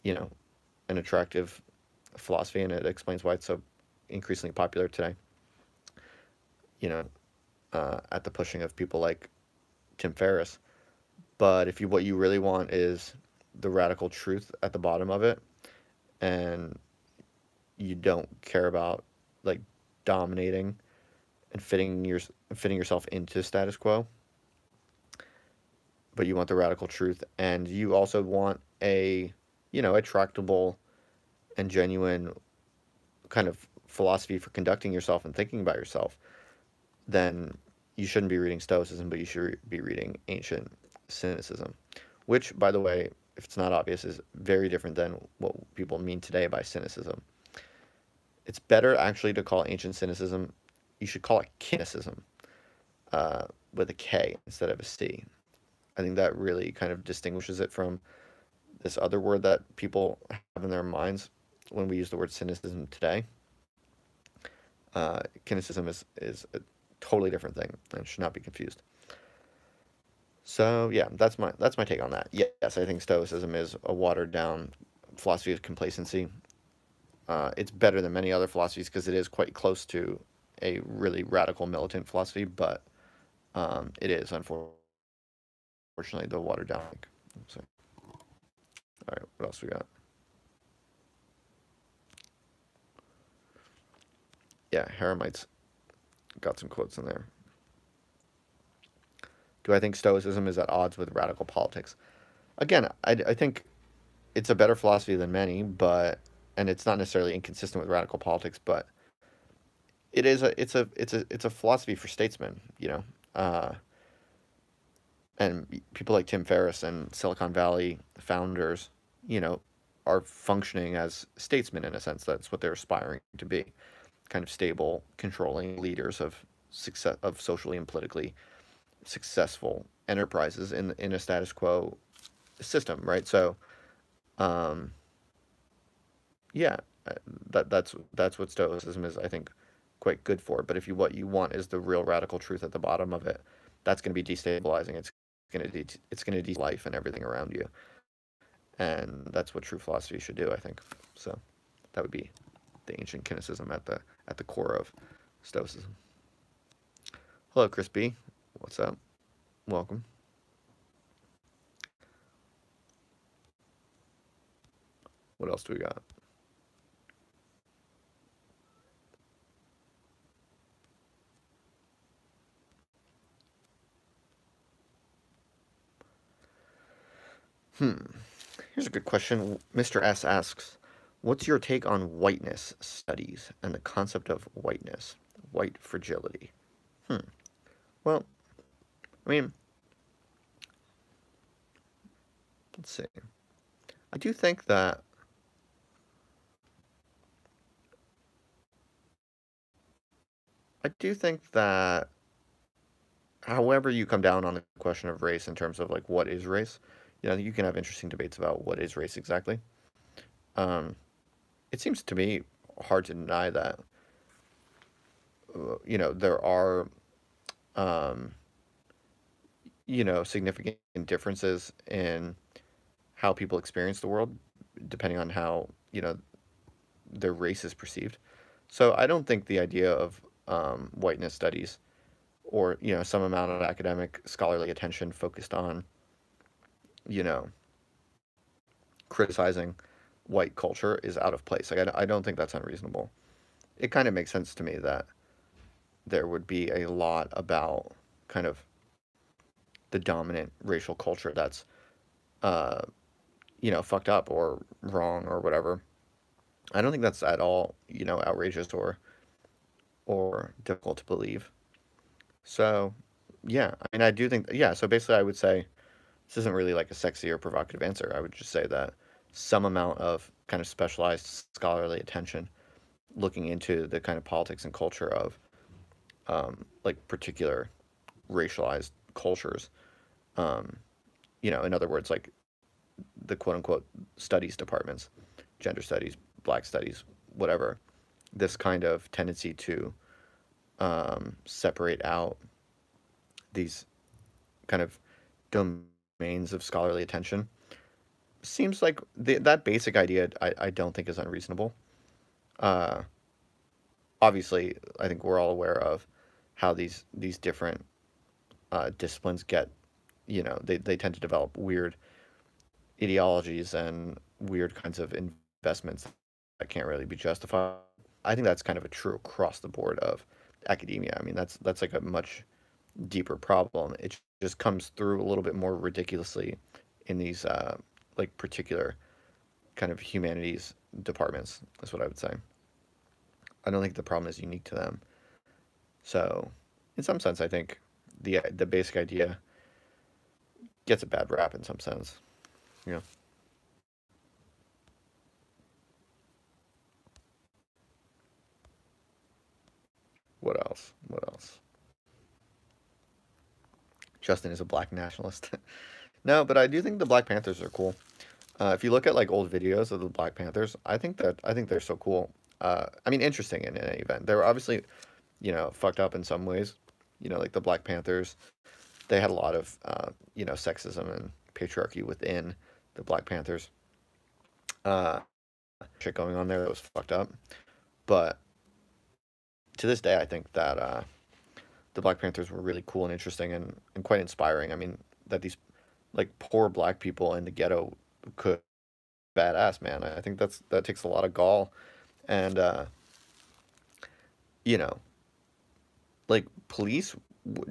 [SPEAKER 1] you know an attractive philosophy, and it explains why it's so increasingly popular today. you know at the pushing of people like Tim Ferriss. But if you what you really want is the radical truth at the bottom of it, and you don't care about like dominating and fitting yourself into status quo, but you want the radical truth, and you also want a tractable and genuine kind of philosophy for conducting yourself and thinking about yourself, then you shouldn't be reading Stoicism, but you should be reading ancient cynicism, which, by the way, if it's not obvious, is very different than what people mean today by cynicism. It's better actually to call ancient cynicism, you should call it cynicism, with a K instead of a C. I think that really kind of distinguishes it from this other word that people have in their minds when we use the word cynicism today. Cynicism is a totally different thing and should not be confused. So yeah, that's my take on that. Yes, I think Stoicism is a watered down philosophy of complacency. It's better than many other philosophies because it is quite close to a really radical militant philosophy, but it is unfortunately the watered down. So, all right, what else we got? Yeah, Heremites got some quotes in there. Do I think Stoicism is at odds with radical politics? Again, I think it's a better philosophy than many, and it's not necessarily inconsistent with radical politics, but it's a philosophy for statesmen, and people like Tim Ferriss and Silicon Valley founders, you know, are functioning as statesmen in a sense. That's what they're aspiring to be, kind of stable, controlling leaders of success of socially and politically successful enterprises in a status quo system, right? So, um, yeah, that's what Stoicism is, I think, quite good for. But if what you want is the real radical truth at the bottom of it, that's going to be destabilizing. It's going to life and everything around you, and that's what true philosophy should do, I think. So that would be the ancient cynicism at the core of Stoicism. Hello, Chris B. What's up? Welcome. What else do we got? Hmm. Here's a good question. Mr. S asks, What's your take on whiteness studies and the concept of whiteness, white fragility? Hmm. Well, I mean, let's see. I do think that I do think that however you come down on the question of race in terms of like what is race, you can have interesting debates about what is race exactly. Um, it seems to me hard to deny that there are um, significant differences in how people experience the world depending on how their race is perceived. So I don't think the idea of whiteness studies or some amount of academic scholarly attention focused on you know criticizing white culture is out of place. Like I don't think that's unreasonable. It kind of makes sense to me that there would be a lot about kind of the dominant racial culture that's uh, fucked up or wrong or whatever. I don't think that's at all outrageous or difficult to believe. So yeah, I mean I do think yeah. So basically, I would say this isn't really like a sexy or provocative answer. I would just say that some amount of kind of specialized scholarly attention looking into the kind of politics and culture of like particular racialized cultures. Um, in other words, like the quote unquote studies departments, gender studies, black studies, whatever. This kind of tendency to separate out these kind of domains of scholarly attention seems like that basic idea I don't think is unreasonable. Uh, Obviously, I think we're all aware of how these different disciplines get, they tend to develop weird ideologies and weird kinds of investments that can't really be justified. I think that's kind of a true across the board of academia. I mean, that's like a much deeper problem. It just comes through a little bit more ridiculously in these like particular kind of humanities departments. That's what I would say. I don't think the problem is unique to them. So, in some sense, I think the basic idea gets a bad rap in some sense. You know, what else? What else? Justin is a black nationalist. No, but I do think the Black Panthers are cool. If you look at like old videos of the Black Panthers, I think they're so cool. I mean, interesting in any event. They were obviously fucked up in some ways. Like the Black Panthers, they had a lot of sexism and patriarchy within the Black Panthers. Uh, Shit going on there that was fucked up. But to this day, I think that the Black Panthers were really cool and interesting and quite inspiring. I mean, that these like poor black people in the ghetto could badass, man. I think that takes a lot of gall and you know, like police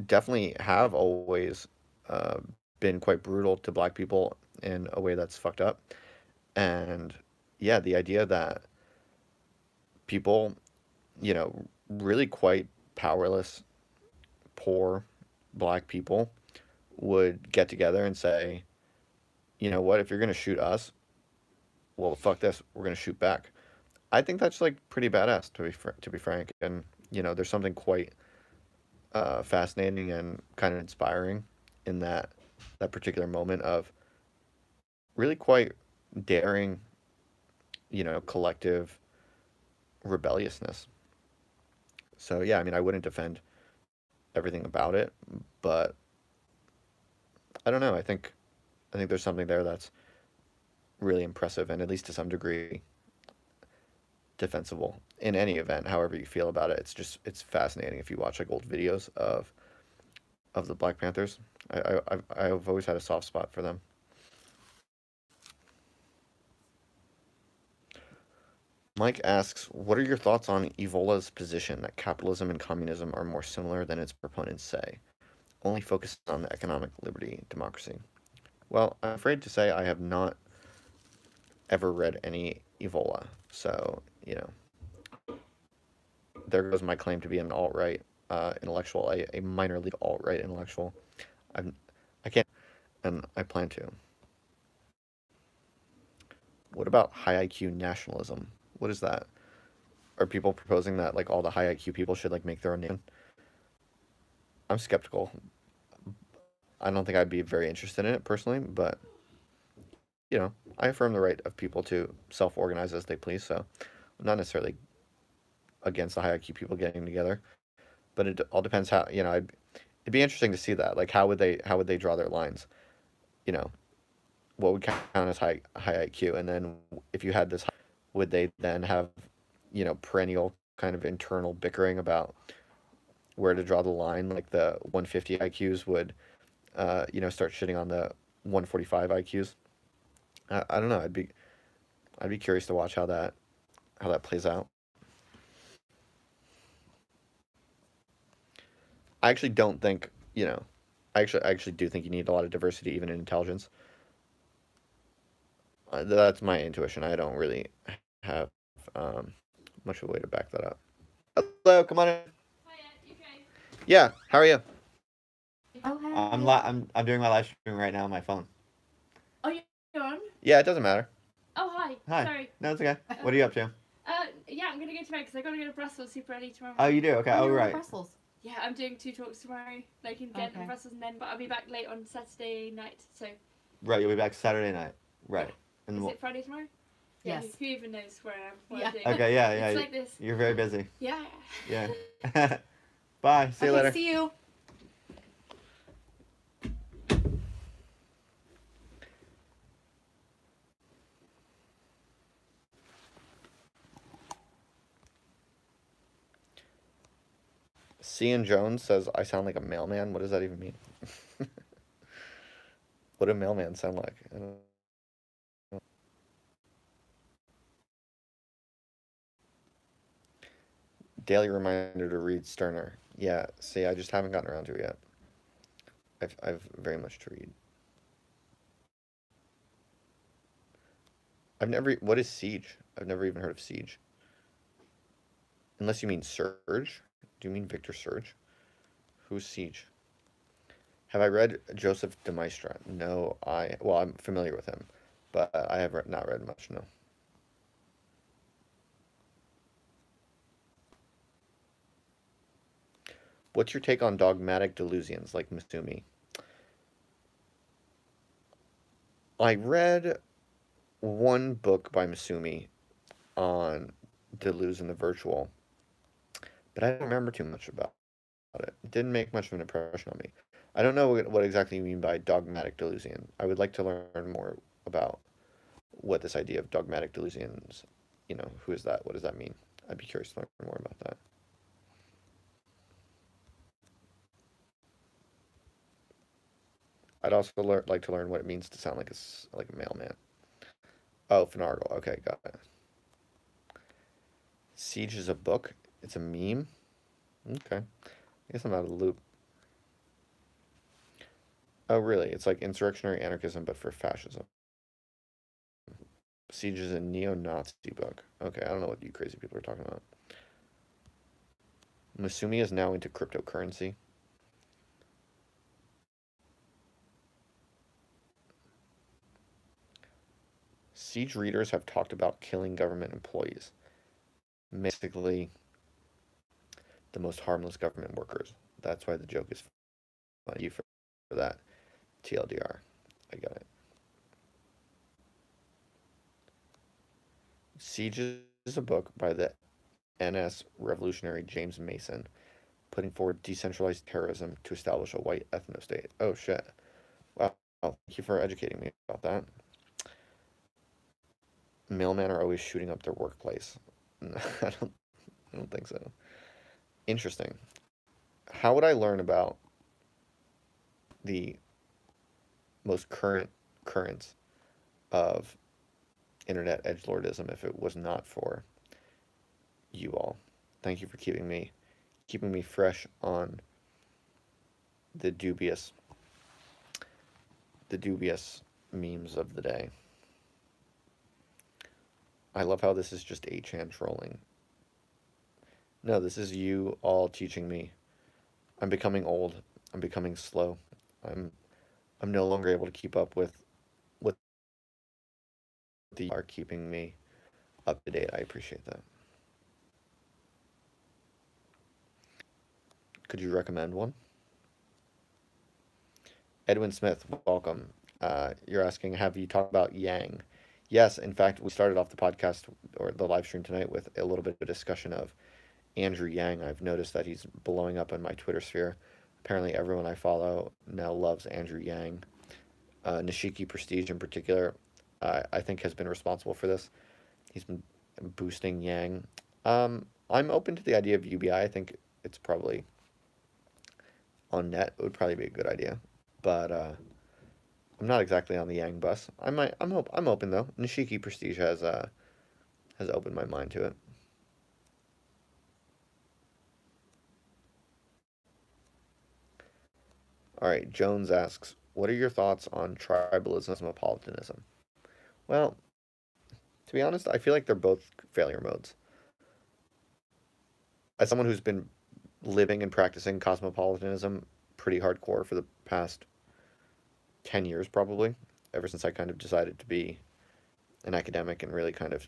[SPEAKER 1] definitely have always uh, been quite brutal to black people in a way that's fucked up. And yeah, the idea that people, really quite powerless, poor black people would get together and say, you know what, if you're gonna shoot us, well, fuck this, we're gonna shoot back. I think that's like pretty badass to be frank, and there's something quite fascinating and kind of inspiring in that particular moment of really quite daring, collective rebelliousness. So yeah, I mean, I wouldn't defend everything about it, but I don't know. I think there's something there that's really impressive and at least to some degree defensible in any event. However you feel about it, it's fascinating if you watch like old videos of the Black Panthers. I've always had a soft spot for them. Mike asks, what are your thoughts on Evola's position that capitalism and communism are more similar than its proponents say, only focused on the economic liberty democracy? Well, I'm afraid to say I have not ever read any Evola. So, you know, there goes my claim to be an alt-right intellectual, a minor league alt-right intellectual. I'm, I can't, and I plan to. What about high IQ nationalism? What is that? Are people proposing that like all the high IQ people should like make their own nation? I'm skeptical. I don't think I'd be very interested in it personally, but you know, I affirm the right of people to self-organize as they please. So, I'm not necessarily against the high IQ people getting together, but it all depends how you know. It'd be interesting to see that. Like, how would they draw their lines? You know, what would count as high IQ, and then if you had this, would they then have, you know, perennial kind of internal bickering about where to draw the line? Like the 150 IQs would, you know, start shitting on the 145 IQs. I don't know. I'd be curious to watch how that plays out. I actually don't think, you know, I actually do think you need a lot of diversity even in intelligence. That's my intuition. I don't really have much of a way to back that up. Hello, come on in.
[SPEAKER 2] Hiya, you okay?
[SPEAKER 1] Yeah, how are you?
[SPEAKER 2] Oh, hey.
[SPEAKER 1] I'm doing my live stream right now on my phone.
[SPEAKER 2] Oh, you're on?
[SPEAKER 1] Yeah, it doesn't matter.
[SPEAKER 2] Oh, hi.
[SPEAKER 1] Hi.
[SPEAKER 2] Sorry.
[SPEAKER 1] No, it's okay. What are you up to?
[SPEAKER 2] Yeah, I'm gonna go to bed because I gotta go to Brussels super early tomorrow.
[SPEAKER 1] Oh, you do? Okay. Oh,
[SPEAKER 3] you're in
[SPEAKER 1] right.
[SPEAKER 3] Brussels.
[SPEAKER 2] Yeah, I'm doing 2 talks tomorrow, like in Ghent
[SPEAKER 3] Okay.
[SPEAKER 2] and Brussels, and then but I'll be back late on Saturday night. So
[SPEAKER 1] Right, you'll be back Saturday night. Right.
[SPEAKER 2] is it Friday tomorrow? Yeah,
[SPEAKER 3] Yes.
[SPEAKER 2] who even knows where I am? What
[SPEAKER 3] Yeah.
[SPEAKER 2] I'm doing?
[SPEAKER 1] Okay, yeah.
[SPEAKER 2] It's like this.
[SPEAKER 1] You're very busy.
[SPEAKER 2] Yeah.
[SPEAKER 1] Yeah. Bye. See you later.
[SPEAKER 3] See you.
[SPEAKER 1] Cian Jones says, I sound like a mailman. What does that even mean? What do mailman sound like? I don't know. Daily reminder to read Sterner. Yeah, see, I just haven't gotten around to it yet. I've very much to read. What is Siege? I've never even heard of Siege. Unless you mean Surge. Do you mean Victor Surge? Who's Siege? Have I read Joseph de Maistre? No, I'm familiar with him, but I have not read much, no. What's your take on dogmatic delusions like Masumi? I read one book by Masumi on Deleuze and the Virtual, but I don't remember too much about it. It didn't make much of an impression on me. I don't know what exactly you mean by dogmatic delusion. I would like to learn more about what this idea of dogmatic delusions, you know, who is that? What does that mean? I'd be curious to learn more about that. I'd also like to learn what it means to sound like a mailman. Oh, Finargle. Okay, got it. Siege is a book. It's a meme. Okay. I guess I'm out of the loop. Oh, really? It's like insurrectionary anarchism, but for fascism. Siege is a neo-Nazi book. Okay, I don't know what you crazy people are talking about. Masumi is now into cryptocurrency. Siege readers have talked about killing government employees. Basically, the most harmless government workers. That's why the joke is funny for that. TLDR. I got it. Siege is a book by the NS revolutionary James Mason, putting forward decentralized terrorism to establish a white ethno-state. Oh, shit. Wow. Thank you for educating me about that. Mailmen are always shooting up their workplace. I don't think so. Interesting. How would I learn about the most current currents of internet edgelordism if it was not for you all? Thank you for keeping me fresh on the dubious memes of the day. I love how this is just 8chan trolling. No, this is you all teaching me. I'm becoming old. I'm becoming slow. I'm I'm no longer able to keep up with the are keeping me up to date. I appreciate that. Could you recommend one? Edwin Smith, welcome. You're asking, have you talked about Yang? Yes, in fact, we started off the podcast or the live stream tonight with a little bit of a discussion of Andrew Yang. I've noticed that he's blowing up in my Twitter sphere. Apparently, everyone I follow now loves Andrew Yang. Nishiki Prestige, in particular, I think has been responsible for this. He's been boosting Yang. I'm open to the idea of UBI. I think it's probably on net. It would probably be a good idea, but I'm not exactly on the Yang bus. I'm open though. Nishiki Prestige has opened my mind to it. All right, Jones asks, what are your thoughts on tribalism and cosmopolitanism? Well, to be honest, I feel like they're both failure modes. As someone who's been living and practicing cosmopolitanism pretty hardcore for the past 10 years, probably, ever since I kind of decided to be an academic and really kind of,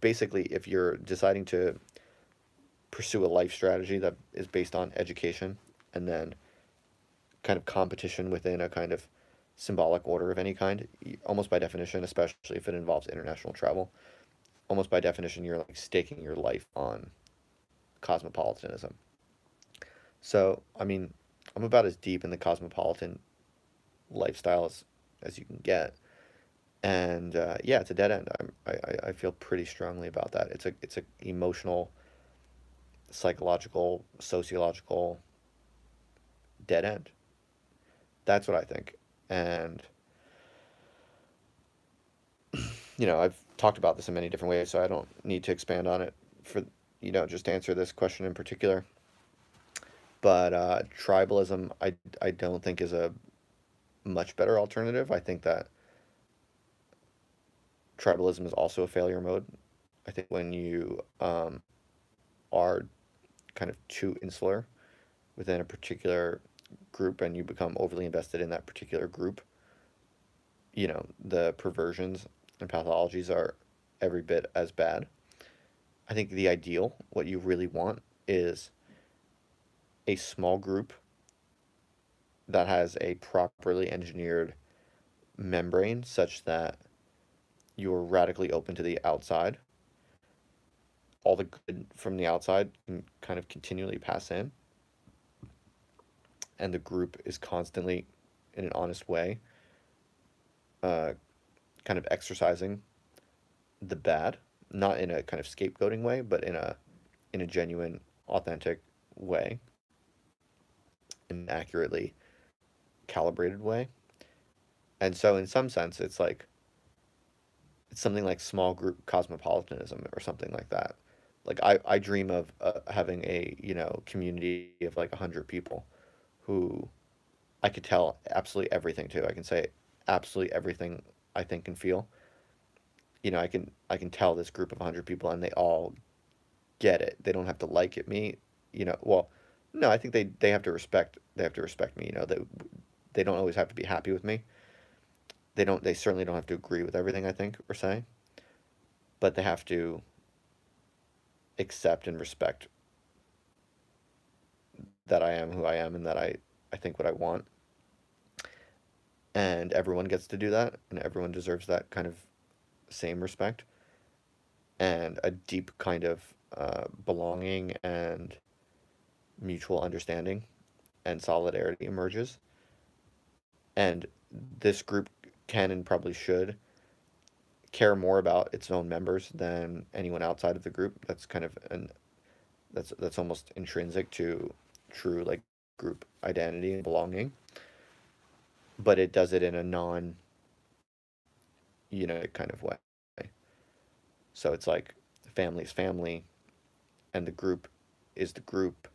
[SPEAKER 1] basically, if you're deciding to pursue a life strategy that is based on education and then kind of competition within a kind of symbolic order of any kind, almost by definition, especially if it involves international travel, almost by definition, you're like staking your life on cosmopolitanism. So, I mean, I'm about as deep in the cosmopolitan lifestyle as you can get. And yeah, it's a dead end. I feel pretty strongly about that. It's a emotional, psychological, sociological dead end. That's what I think. And I've talked about this in many different ways, so I don't need to expand on it for just to answer this question in particular. But tribalism, I don't think is a much better alternative. I think that tribalism is also a failure mode. I think when you are kind of too insular within a particular group and you become overly invested in that particular group, the perversions and pathologies are every bit as bad. I think the ideal, what you really want, is a small group that has a properly engineered membrane such that you're radically open to the outside. All the good from the outside can kind of continually pass in, and the group is constantly, in an honest way, uh, kind of exercising the bad, not in a kind of scapegoating way, but in a genuine, authentic way, an accurately calibrated way. And so, in some sense, it's something like small group cosmopolitanism or something like that. Like I dream of having a community of like 100 people who I could tell absolutely everything to. I can say absolutely everything I think and feel. I can tell this group of 100 people and they all get it. They don't have to like it me. Well, no, I think they have to respect me. They don't always have to be happy with me. They certainly don't have to agree with everything I think or say, but they have to accept and respect that I am who I am and that I think what I want. And everyone gets to do that, and everyone deserves that kind of same respect and a deep kind of belonging and mutual understanding and solidarity emerges. And this group can and probably should care more about its own members than anyone outside of the group. That's kind of that's almost intrinsic to true like group identity and belonging. But it does it in a non kind of way. So it's like family is family, and the group is the group,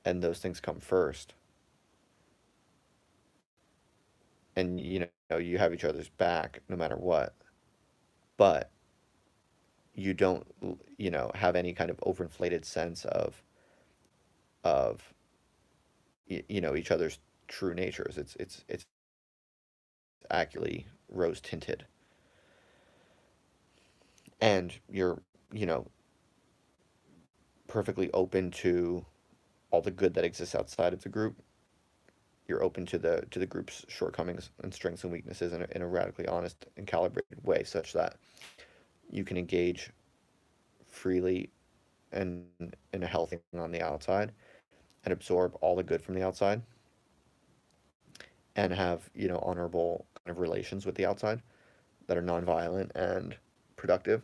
[SPEAKER 1] and those things come first. And you have each other's back no matter what. but you don't, have any kind of overinflated sense of each other's true natures. It's accurately rose tinted, and you're, you know perfectly open to all the good that exists outside of the group. You're open to the group's shortcomings and strengths and weaknesses in a radically honest and calibrated way, such that you can engage freely and in a healthy on the outside, and absorb all the good from the outside, and have, honorable kind of relations with the outside that are nonviolent and productive.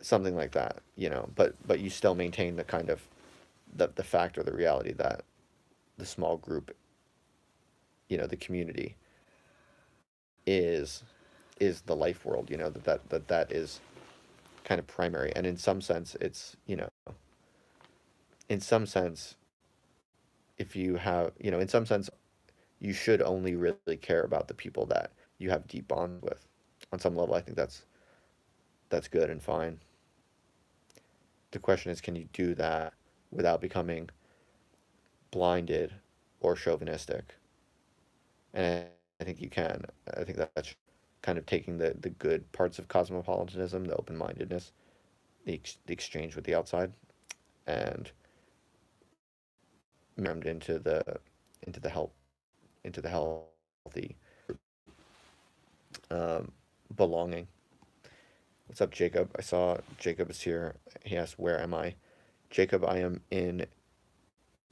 [SPEAKER 1] Something like that, but you still maintain the kind of the fact or the reality that the small group, the community is the life world, that is kind of primary. And in some sense, it's, in some sense, if you have, in some sense, you should only really care about the people that you have deep bonds with. On some level, I think that's good and fine. The question is, can you do that without becoming blinded or chauvinistic? And I think you can. I think that's kind of taking the good parts of cosmopolitanism, the open-mindedness, the exchange with the outside, and merged into the help into the healthy um, belonging. What's up, Jacob? I saw Jacob is here. He asked, "Where am I?" Jacob, I am in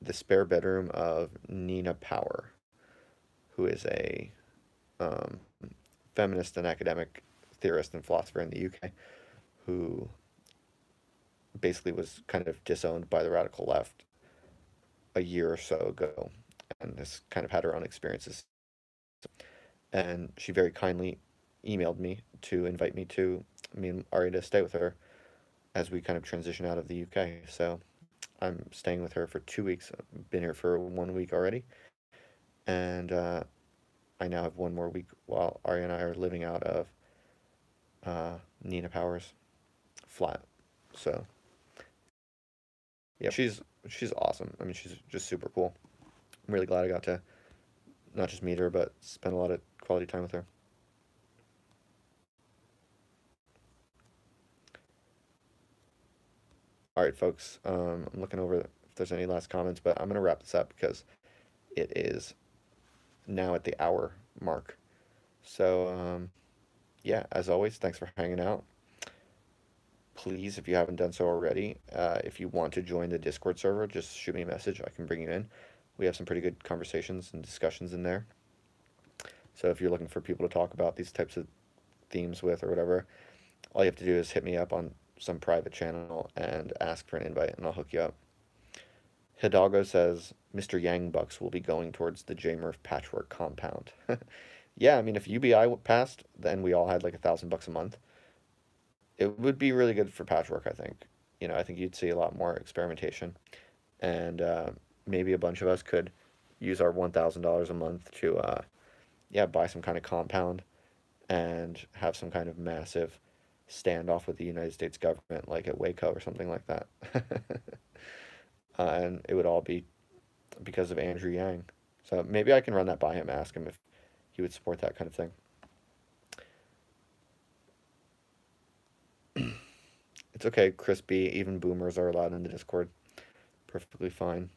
[SPEAKER 1] the spare bedroom of Nina Power, who is a um, feminist and academic theorist and philosopher in the UK, who basically was kind of disowned by the radical left a year or so ago, and has kind of had her own experiences. And she very kindly emailed me to invite me and Ari to stay with her as we kind of transition out of the UK. So I'm staying with her for 2 weeks. I've been here for 1 week already, and I now have one more week while Ari and I are living out of Nina Power's flat. So yeah, she's awesome. I mean, she's just super cool. I'm really glad I got to not just meet her, but spend a lot of quality time with her. All right, folks. I'm looking over if there's any last comments, but I'm gonna wrap this up because it is now at the hour mark. So yeah, as always, thanks for hanging out. Please, if you haven't done so already, if you want to join the Discord server, just shoot me a message. I can bring you in. We have some pretty good conversations and discussions in there. So if you're looking for people to talk about these types of themes with or whatever, all you have to do is hit me up on some private channel and ask for an invite, and I'll hook you up. Hidalgo says Mr. Yang Bucks will be going towards the J Murph patchwork compound. Yeah, I mean, if UBI passed, then we all had like $1,000 a month. It would be really good for patchwork, I think. I think you'd see a lot more experimentation, and maybe a bunch of us could use our $1,000 a month to, yeah, buy some kind of compound and have some kind of massive standoff with the United States government, like at Waco or something like that. And it would all be because of Andrew Yang. So maybe I can run that by him, ask him if he would support that kind of thing. It's okay, Chris B. Even boomers are allowed in the Discord. Perfectly fine.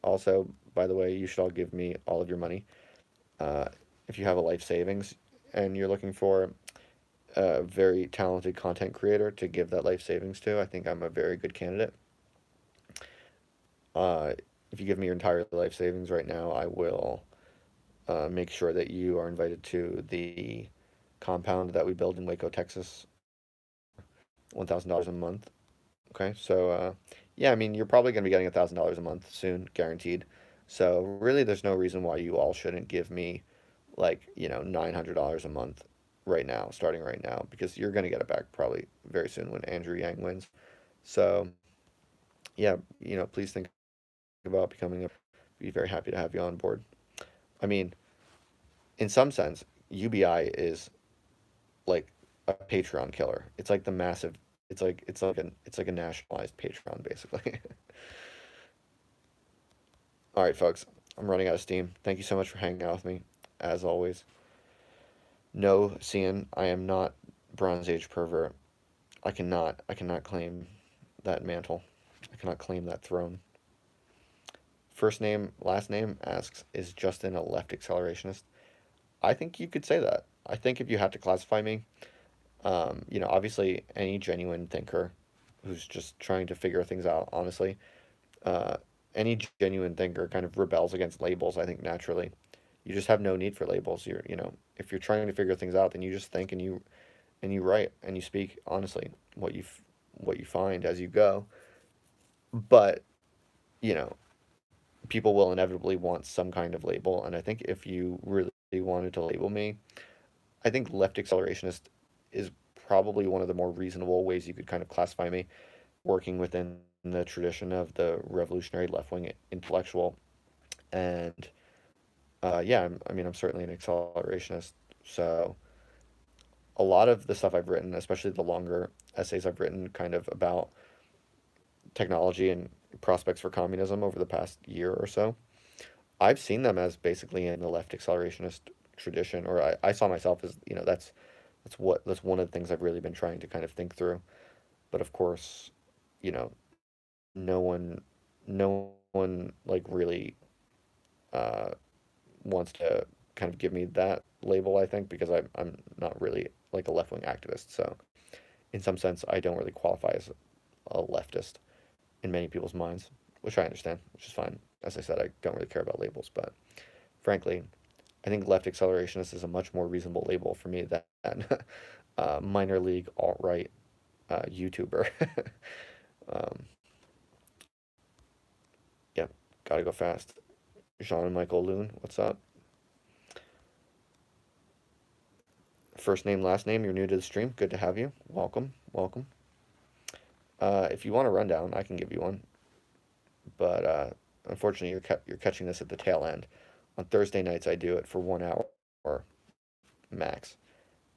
[SPEAKER 1] Also, by the way, you should all give me all of your money. If you have a life savings and you're looking for a very talented content creator to give that life savings to, I think I'm a very good candidate. If you give me your entire life savings right now, I will make sure that you are invited to the compound that we build in Waco, Texas, $1,000 a month. Okay, so yeah, I mean, you're probably going to be getting $1,000 a month soon, guaranteed. So really, there's no reason why you all shouldn't give me like, $900 a month right now, starting right now, because you're going to get it back probably very soon when Andrew Yang wins. So yeah, please think about becoming a be very happy to have you on board. I mean, in some sense, UBI is like a Patreon killer. It's like the massive. It's like a nationalized Patreon basically. All right, folks. I'm running out of steam. Thank you so much for hanging out with me, as always. No, Cian, I am not Bronze Age pervert. I cannot claim that mantle. I cannot claim that throne. First name, last name asks, is Justin a left accelerationist? I think you could say that. I think if you had to classify me, obviously any genuine thinker who's just trying to figure things out, honestly, uh, any genuine thinker kind of rebels against labels, I think naturally. You just have no need for labels. If you're trying to figure things out, then you just think and you write and you speak honestly what you find as you go. But, you know, people will inevitably want some kind of label, and I think if you really wanted to label me, I think left accelerationist is probably one of the more reasonable ways you could kind of classify me, working within the tradition of the revolutionary left wing intellectual. And yeah, I'm certainly an accelerationist. So a lot of the stuff I've written, especially the longer essays I've written kind of about technology and prospects for communism over the past year or so, I've seen them as basically in the left accelerationist tradition, or I saw myself as, that's one of the things I've really been trying to kind of think through. But of course, you know, no one, no one like really uh, wants to kind of give me that label, I think, because I'm not really like a left wing activist. So in some sense, I don't really qualify as a leftist in many people's minds, which I understand, which is fine. As I said, I don't really care about labels, but frankly, I think left accelerationist is a much more reasonable label for me than minor league alt right YouTuber. um, yeah, gotta go fast. Jean and Michael Loon, what's up? First name, last name, you're new to the stream. Good to have you. Welcome, welcome. If you want a rundown, I can give you one. But unfortunately, you're catching this at the tail end. On Thursday nights, I do it for 1 hour max,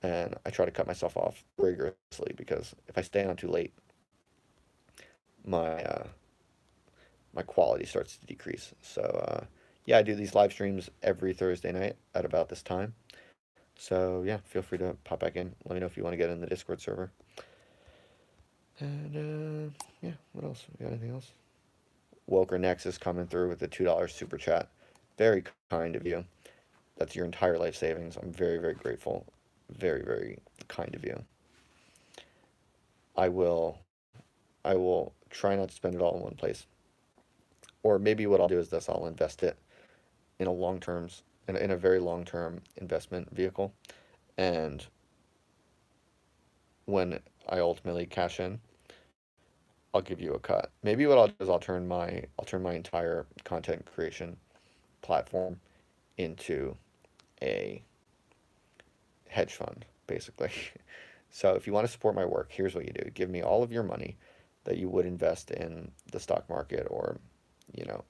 [SPEAKER 1] and I try to cut myself off rigorously because if I stay on too late, my my quality starts to decrease. So yeah, I do these live streams every Thursday night at about this time. So yeah, feel free to pop back in. Let me know if you want to get in the Discord server. And yeah, what else? We got anything else? Woker Nexus coming through with the $2 super chat. Very kind of you. That's your entire life savings. I'm very, very grateful. Very, very kind of you. I will I will try not to spend it all in one place. Or maybe what I'll do is this, I'll invest it in a in a very long term investment vehicle. And when I ultimately cash in, I'll give you a cut. Maybe what I'll do is I'll turn my entire content creation platform into a hedge fund, basically. So if you want to support my work, here's what you do. Give me all of your money that you would invest in the stock market or,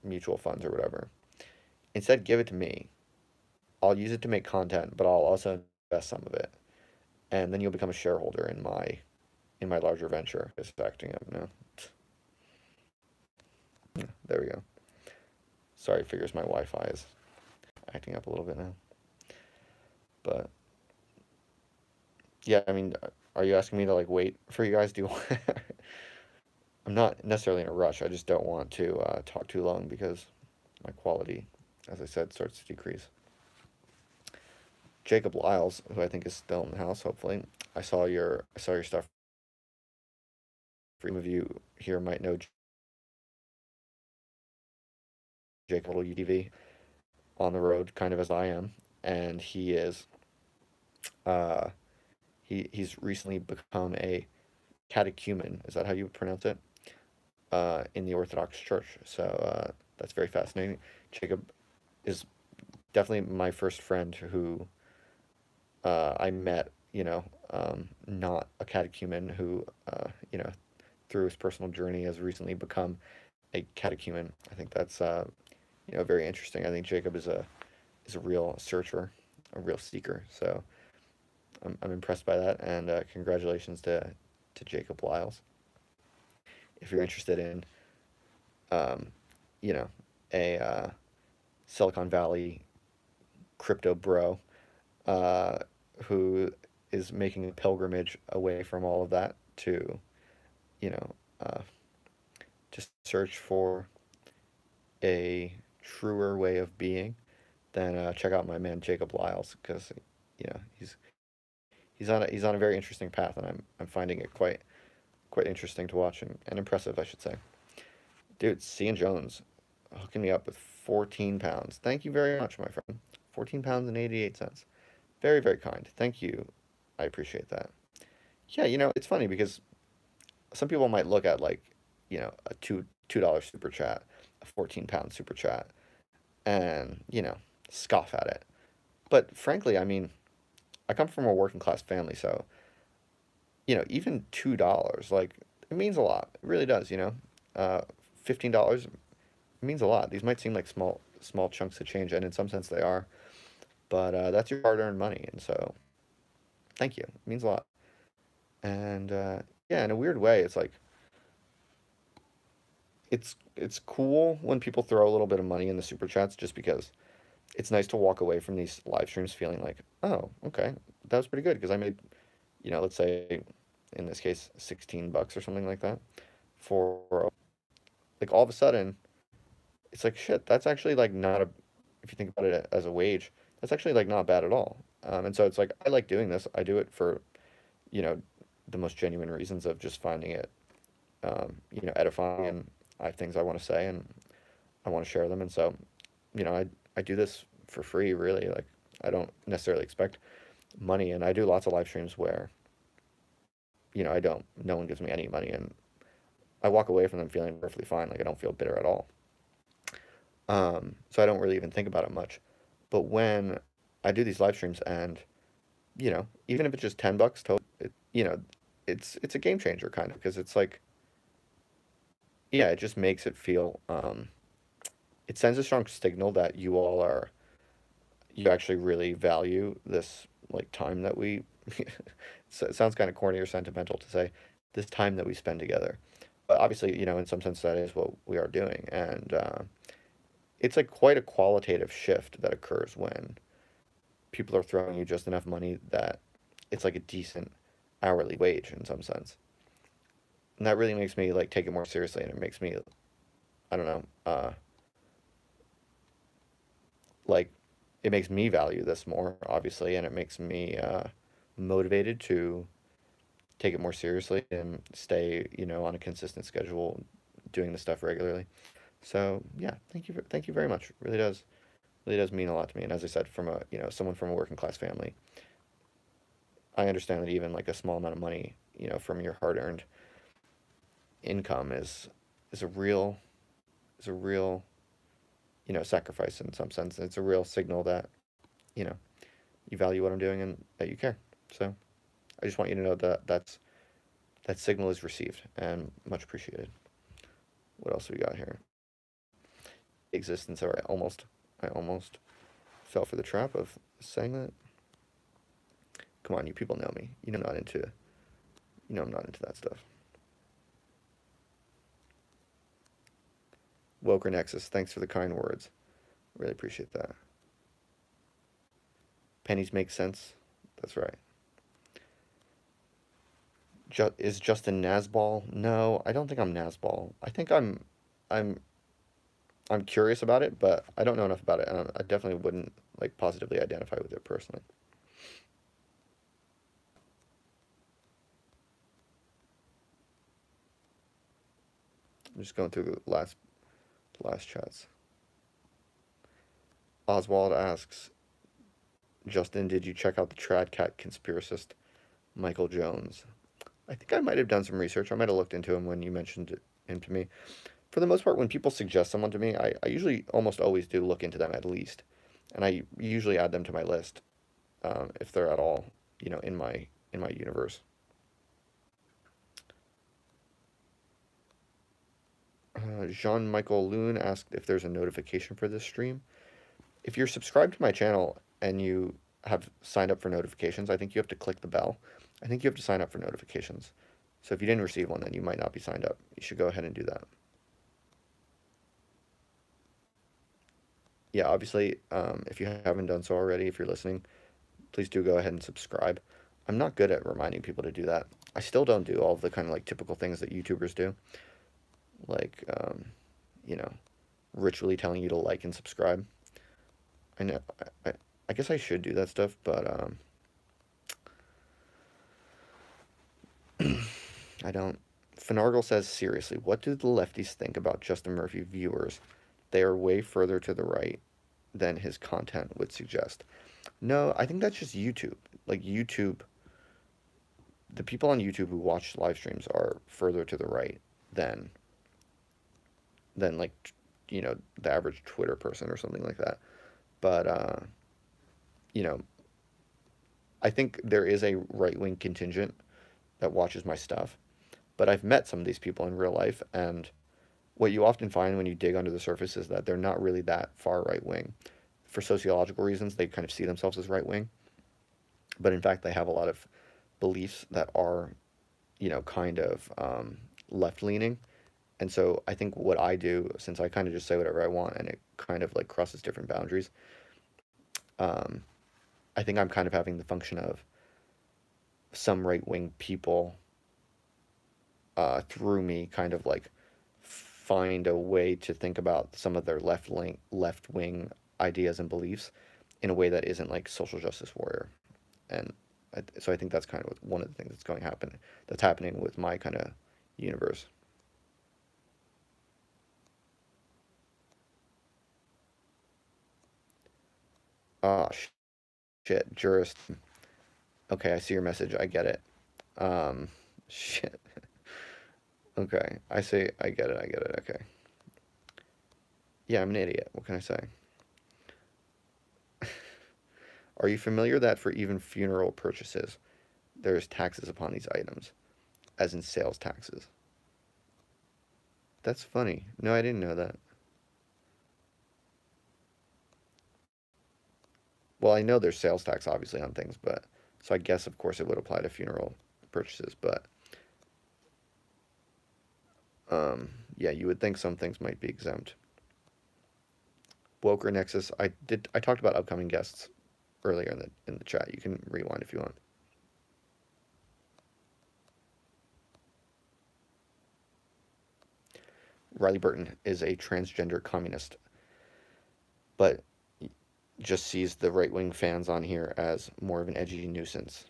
[SPEAKER 1] mutual funds or whatever. Instead, give it to me. I'll use it to make content, but I'll also invest some of it. And then you'll become a shareholder in my larger venture. It's acting up now. Yeah, there we go. Sorry, figures my Wi-Fi is acting up a little bit now. But yeah, are you asking me to like wait for you guys? I'm not necessarily in a rush. I just don't want to talk too long because my quality, as I said, starts to decrease. Jacob Lyles, who I think is still in the house, hopefully. I saw your stuff. Some of you here might know Jacob Little UTV on the road, kind of as I am, and uh, he's recently become a catechumen. Is that how you pronounce it? In the Orthodox Church. So that's very fascinating. Jacob is definitely my first friend who I met, not a catechumen who, through his personal journey has recently become a catechumen. I think that's very interesting. I think Jacob is a real searcher, a real seeker. So I'm impressed by that, and congratulations to Jacob Lyles. If you're interested in, um, you know, a Silicon Valley crypto bro uh, who is making a pilgrimage away from all of that to, you know, uh, just search for a truer way of being, then check out my man Jacob Lyles, because he's on a very interesting path, and I'm finding it quite interesting to watch, and impressive, I should say. Dude, Cian Jones hooking me up with 14 pounds. Thank you very much, my friend. 14 pounds and 88 cents. Very, very kind. Thank you. I appreciate that. Yeah, it's funny because some people might look at like, a $2 super chat, a 14-pound super chat, and, scoff at it. But frankly, I mean, I come from a working class family, so, even $2, like, it means a lot. It really does, $15 means a lot. These might seem like small chunks of change, and in some sense they are, but that's your hard-earned money, and so thank you. It means a lot. And yeah, in a weird way, it's like it's cool when people throw a little bit of money in the super chats, just because it's nice to walk away from these live streams feeling like, oh, okay, that was pretty good because I made, let's say in this case, $16 or something like that for like all of a sudden it's like shit. That's actually like not a if you think about it as a wage, that's actually like not bad at all. And so it's like I like doing this. I do it for you know the most genuine reasons of just finding it edifying, and I have things I want to say and I want to share them. And so I do this for free, really. Like I don't necessarily expect money, and I do lots of live streams where I don't no one gives me any money, and I walk away from them feeling perfectly fine. Like I don't feel bitter at all. So I don't really even think about it much. But when I do these live streams, and even if it's just $10 total, it's a game changer kind of, because it's like, yeah, it just makes it feel, it sends a strong signal that you actually really value this like time that we, so it sounds kind of corny or sentimental to say, this time that we spend together. But obviously, in some sense that is what we are doing. And it's like quite a qualitative shift that occurs when people are throwing you just enough money that it's like a decent hourly wage in some sense. And that really makes me like take it more seriously, and it makes me, I don't know, like it makes me value this more, obviously, and it makes me motivated to take it more seriously and stay, on a consistent schedule, doing the stuff regularly. So yeah, thank you very much. It really does mean a lot to me. And as I said, from a someone from a working class family, I understand that even like a small amount of money, from your hard earned income is a real is a real sacrifice in some sense. It's a real signal that you know you value what I'm doing and that you care. So I just want you to know that that signal is received and much appreciated. What else we got here? Existence. All right, I almost fell for the trap of saying that. Come on, you people know me. I'm not into that stuff. Woker Nexus, thanks for the kind words. Really appreciate that. Pennies make sense. That's right. Is Justin Nazball? No, I don't think I'm Nazball. I think I'm I'm curious about it, but I don't know enough about it, and I definitely wouldn't like positively identify with it personally. I'm just going through the last chats. Oswald asks, Justin, did you check out the Tradcat conspiracist Michael Jones? I think I might have done some research. I might have looked into him when you mentioned him to me. For the most part, when people suggest someone to me, I usually almost always do look into them at least. And I usually add them to my list, if they're at all, in my universe. Jean-Michael Loon asked if there's a notification for this stream. If you're subscribed to my channel and you have signed up for notifications, I think you have to click the bell. I think you have to sign up for notifications. So if you didn't receive one, then you might not be signed up. You should go ahead and do that. Yeah, obviously, if you haven't done so already, if you're listening, please do go ahead and subscribe. I'm not good at reminding people to do that. I still don't do all of the kind of like typical things that YouTubers do, like, you know, ritually telling you to like and subscribe. I know, I, I guess I should do that stuff, but I don't. Finargle says, seriously, what do the lefties think about Justin Murphy viewers? They are way further to the right than his content would suggest. No, I think that's just YouTube. Like YouTube, the people on YouTube who watch live streams are further to the right than like, you know, the average Twitter person or something like that. But you know, I think there is a right-wing contingent that watches my stuff. But I've met some of these people in real life, and what you often find when you dig under the surface is that they're not really that far right-wing. For sociological reasons, they kind of see themselves as right-wing, but in fact, they have a lot of beliefs that are, you know, kind of left-leaning. And so I think what I do, since I kind of just say whatever I want and it kind of like crosses different boundaries, um, I think I'm kind of having the function of some right-wing people through me kind of like find a way to think about some of their left wing ideas and beliefs in a way that isn't like social justice warrior. And so I think that's kind of one of the things that's happening with my kind of universe. Oh shit, jurist. Okay, I see your message. I get it. Shit. Okay, I get it. I get it. Okay. Yeah, I'm an idiot. What can I say? Are you familiar that for even funeral purchases, there's taxes upon these items, as in sales taxes? That's funny. No, I didn't know that. Well, I know there's sales tax obviously on things, but so I guess of course it would apply to funeral purchases, but yeah, you would think some things might be exempt. Woker Nexus, I talked about upcoming guests earlier in the chat. You can rewind if you want. Riley Burton is a transgender communist, but just sees the right-wing fans on here as more of an edgy nuisance.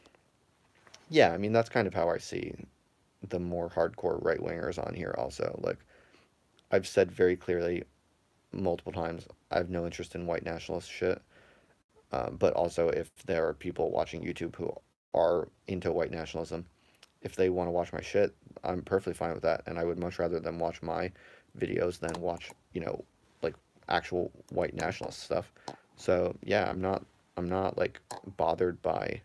[SPEAKER 1] Yeah, I mean, that's kind of how I see the more hardcore right-wingers on here also. Like, I've said very clearly multiple times, I have no interest in white nationalist shit. But also, if there are people watching YouTube who are into white nationalism, if they want to watch my shit, I'm perfectly fine with that. And I would much rather them watch my videos than watch, you know, like actual white nationalist stuff. So yeah, I'm not like bothered by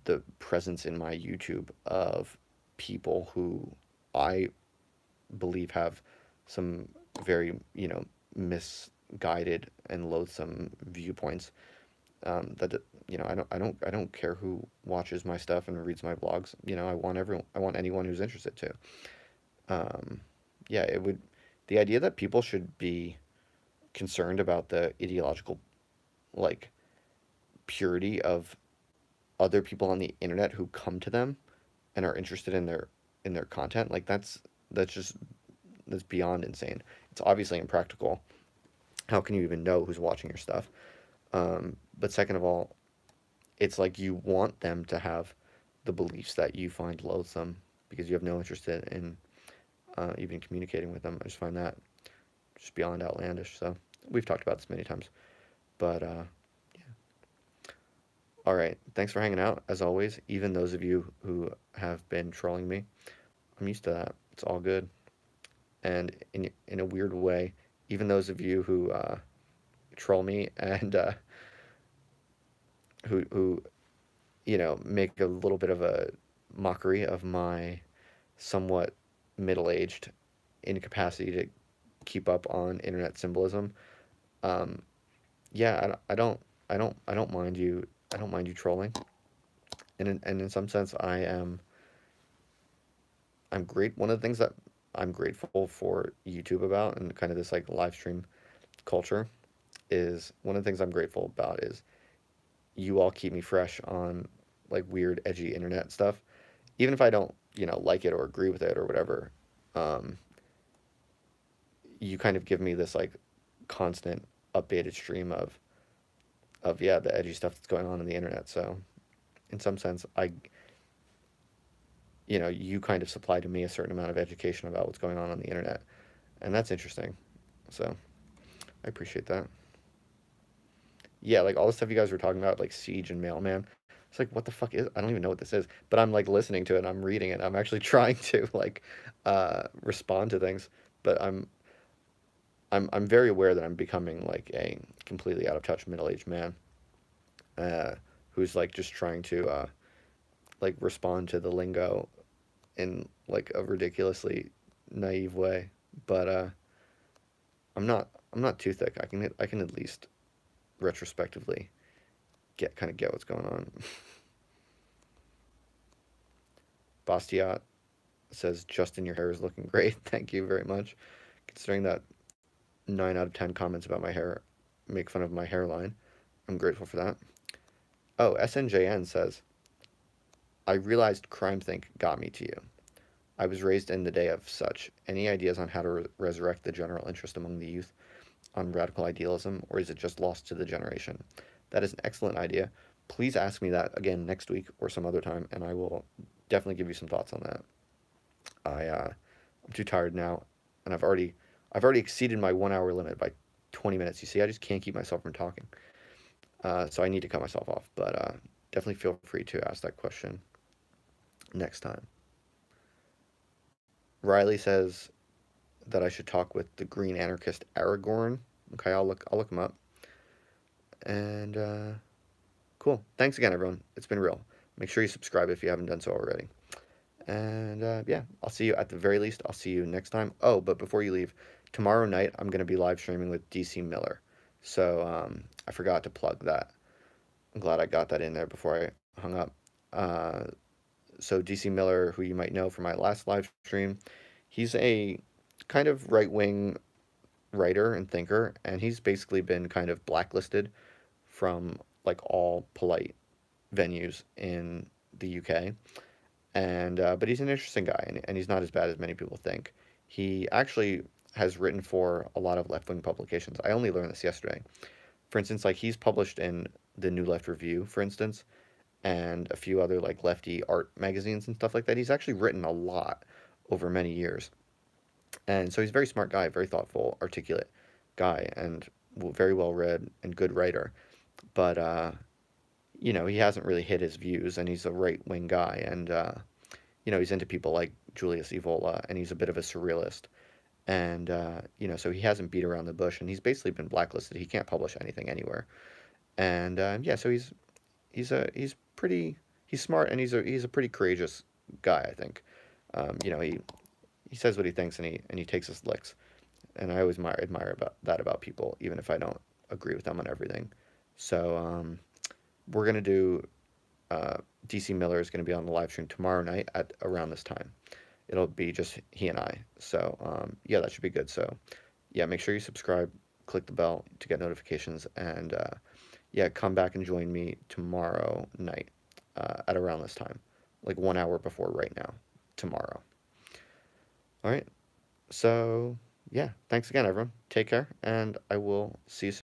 [SPEAKER 1] the presence in my YouTube of people who I believe have some very, you know, misguided and loathsome viewpoints. That you know, I don't care who watches my stuff and reads my blogs. You know, I want anyone who's interested to. Yeah, it would. The idea that people should be concerned about the ideological, like, purity of other people on the internet who come to them and are interested in their content, like that's just that's beyond insane. It's obviously impractical. How can you even know who's watching your stuff? But second of all, it's like you want them to have the beliefs that you find loathsome because you have no interest in even communicating with them. I just find that just beyond outlandish. So we've talked about this many times, but yeah. All right, thanks for hanging out as always. Even those of you who have been trolling me, I'm used to that. It's all good. And in a weird way, even those of you who troll me and who you know make a little bit of a mockery of my somewhat middle-aged incapacity to keep up on internet symbolism. Um, yeah, I don't mind you. I don't mind you trolling. And in some sense, I'm great. One of the things that I'm grateful for YouTube about and kind of this like live stream culture is one of the things I'm grateful about is you all keep me fresh on like weird, edgy internet stuff. Even if I don't, like it or agree with it or whatever, um, you kind of give me this like constant updated stream of yeah, the edgy stuff that's going on the internet. So in some sense, you kind of supply to me a certain amount of education about what's going on the internet, and that's interesting. So I appreciate that. Yeah, like all the stuff you guys were talking about, like Siege and Mailman. It's like, what the fuck is? I don't even know what this is, but I'm like listening to it. And I'm reading it. I'm actually trying to like respond to things, but I'm very aware that I'm becoming like a completely out of touch middle aged man, uh, who's like just trying to like respond to the lingo in like a ridiculously naive way. But I'm not too thick. I can at least retrospectively get what's going on. Bastiat says, Justin, your hair is looking great. Thank you very much. Considering that 9 out of 10 comments about my hair make fun of my hairline, I'm grateful for that. Oh, SNJN says, I realized crime think got me to you. I was raised in the day of such. Any ideas on how to resurrect the general interest among the youth on radical idealism, or is it just lost to the generation? That is an excellent idea. Please ask me that again next week or some other time, and I will definitely give you some thoughts on that. I'm too tired now, and I've already exceeded my 1 hour limit by 20 minutes. You see, I just can't keep myself from talking. So I need to cut myself off. But definitely feel free to ask that question next time. Riley says that I should talk with the green anarchist Aragorn. Okay, I'll look him up. And cool. Thanks again, everyone. It's been real. Make sure you subscribe if you haven't done so already. And yeah, I'll see you at the very least. I'll see you next time. Oh, but before you leave, tomorrow night I'm going to be live streaming with DC Miller. So I forgot to plug that. I'm glad I got that in there before I hung up. Uh, so DC Miller, who you might know from my last live stream, he's a kind of right-wing writer and thinker, and he's basically been kind of blacklisted from like all polite venues in the UK. And but he's an interesting guy, and he's not as bad as many people think. He actually has written for a lot of left-wing publications. I only learned this yesterday. For instance, like he's published in the New Left Review, for instance, and a few other like lefty art magazines and stuff like that. He's actually written a lot over many years, and so he's a very smart guy, very thoughtful, articulate guy, and very well read and good writer. But he hasn't really hit his views, and he's a right-wing guy, and he's into people like Julius Evola, and he's a bit of a surrealist. And, so he hasn't beat around the bush, and he's basically been blacklisted. He can't publish anything anywhere. And, yeah, so he's smart, and he's a pretty courageous guy, I think. He says what he thinks, and he takes his licks. And I always admire about people, even if I don't agree with them on everything. So, we're going to do DC Miller is going to be on the live stream tomorrow night at around this time. It'll be just he and I. So, yeah, that should be good. So, yeah, make sure you subscribe, click the bell to get notifications, and yeah, come back and join me tomorrow night at around this time, like 1 hour before right now, tomorrow. All right. So, yeah, thanks again, everyone. Take care, and I will see you soon.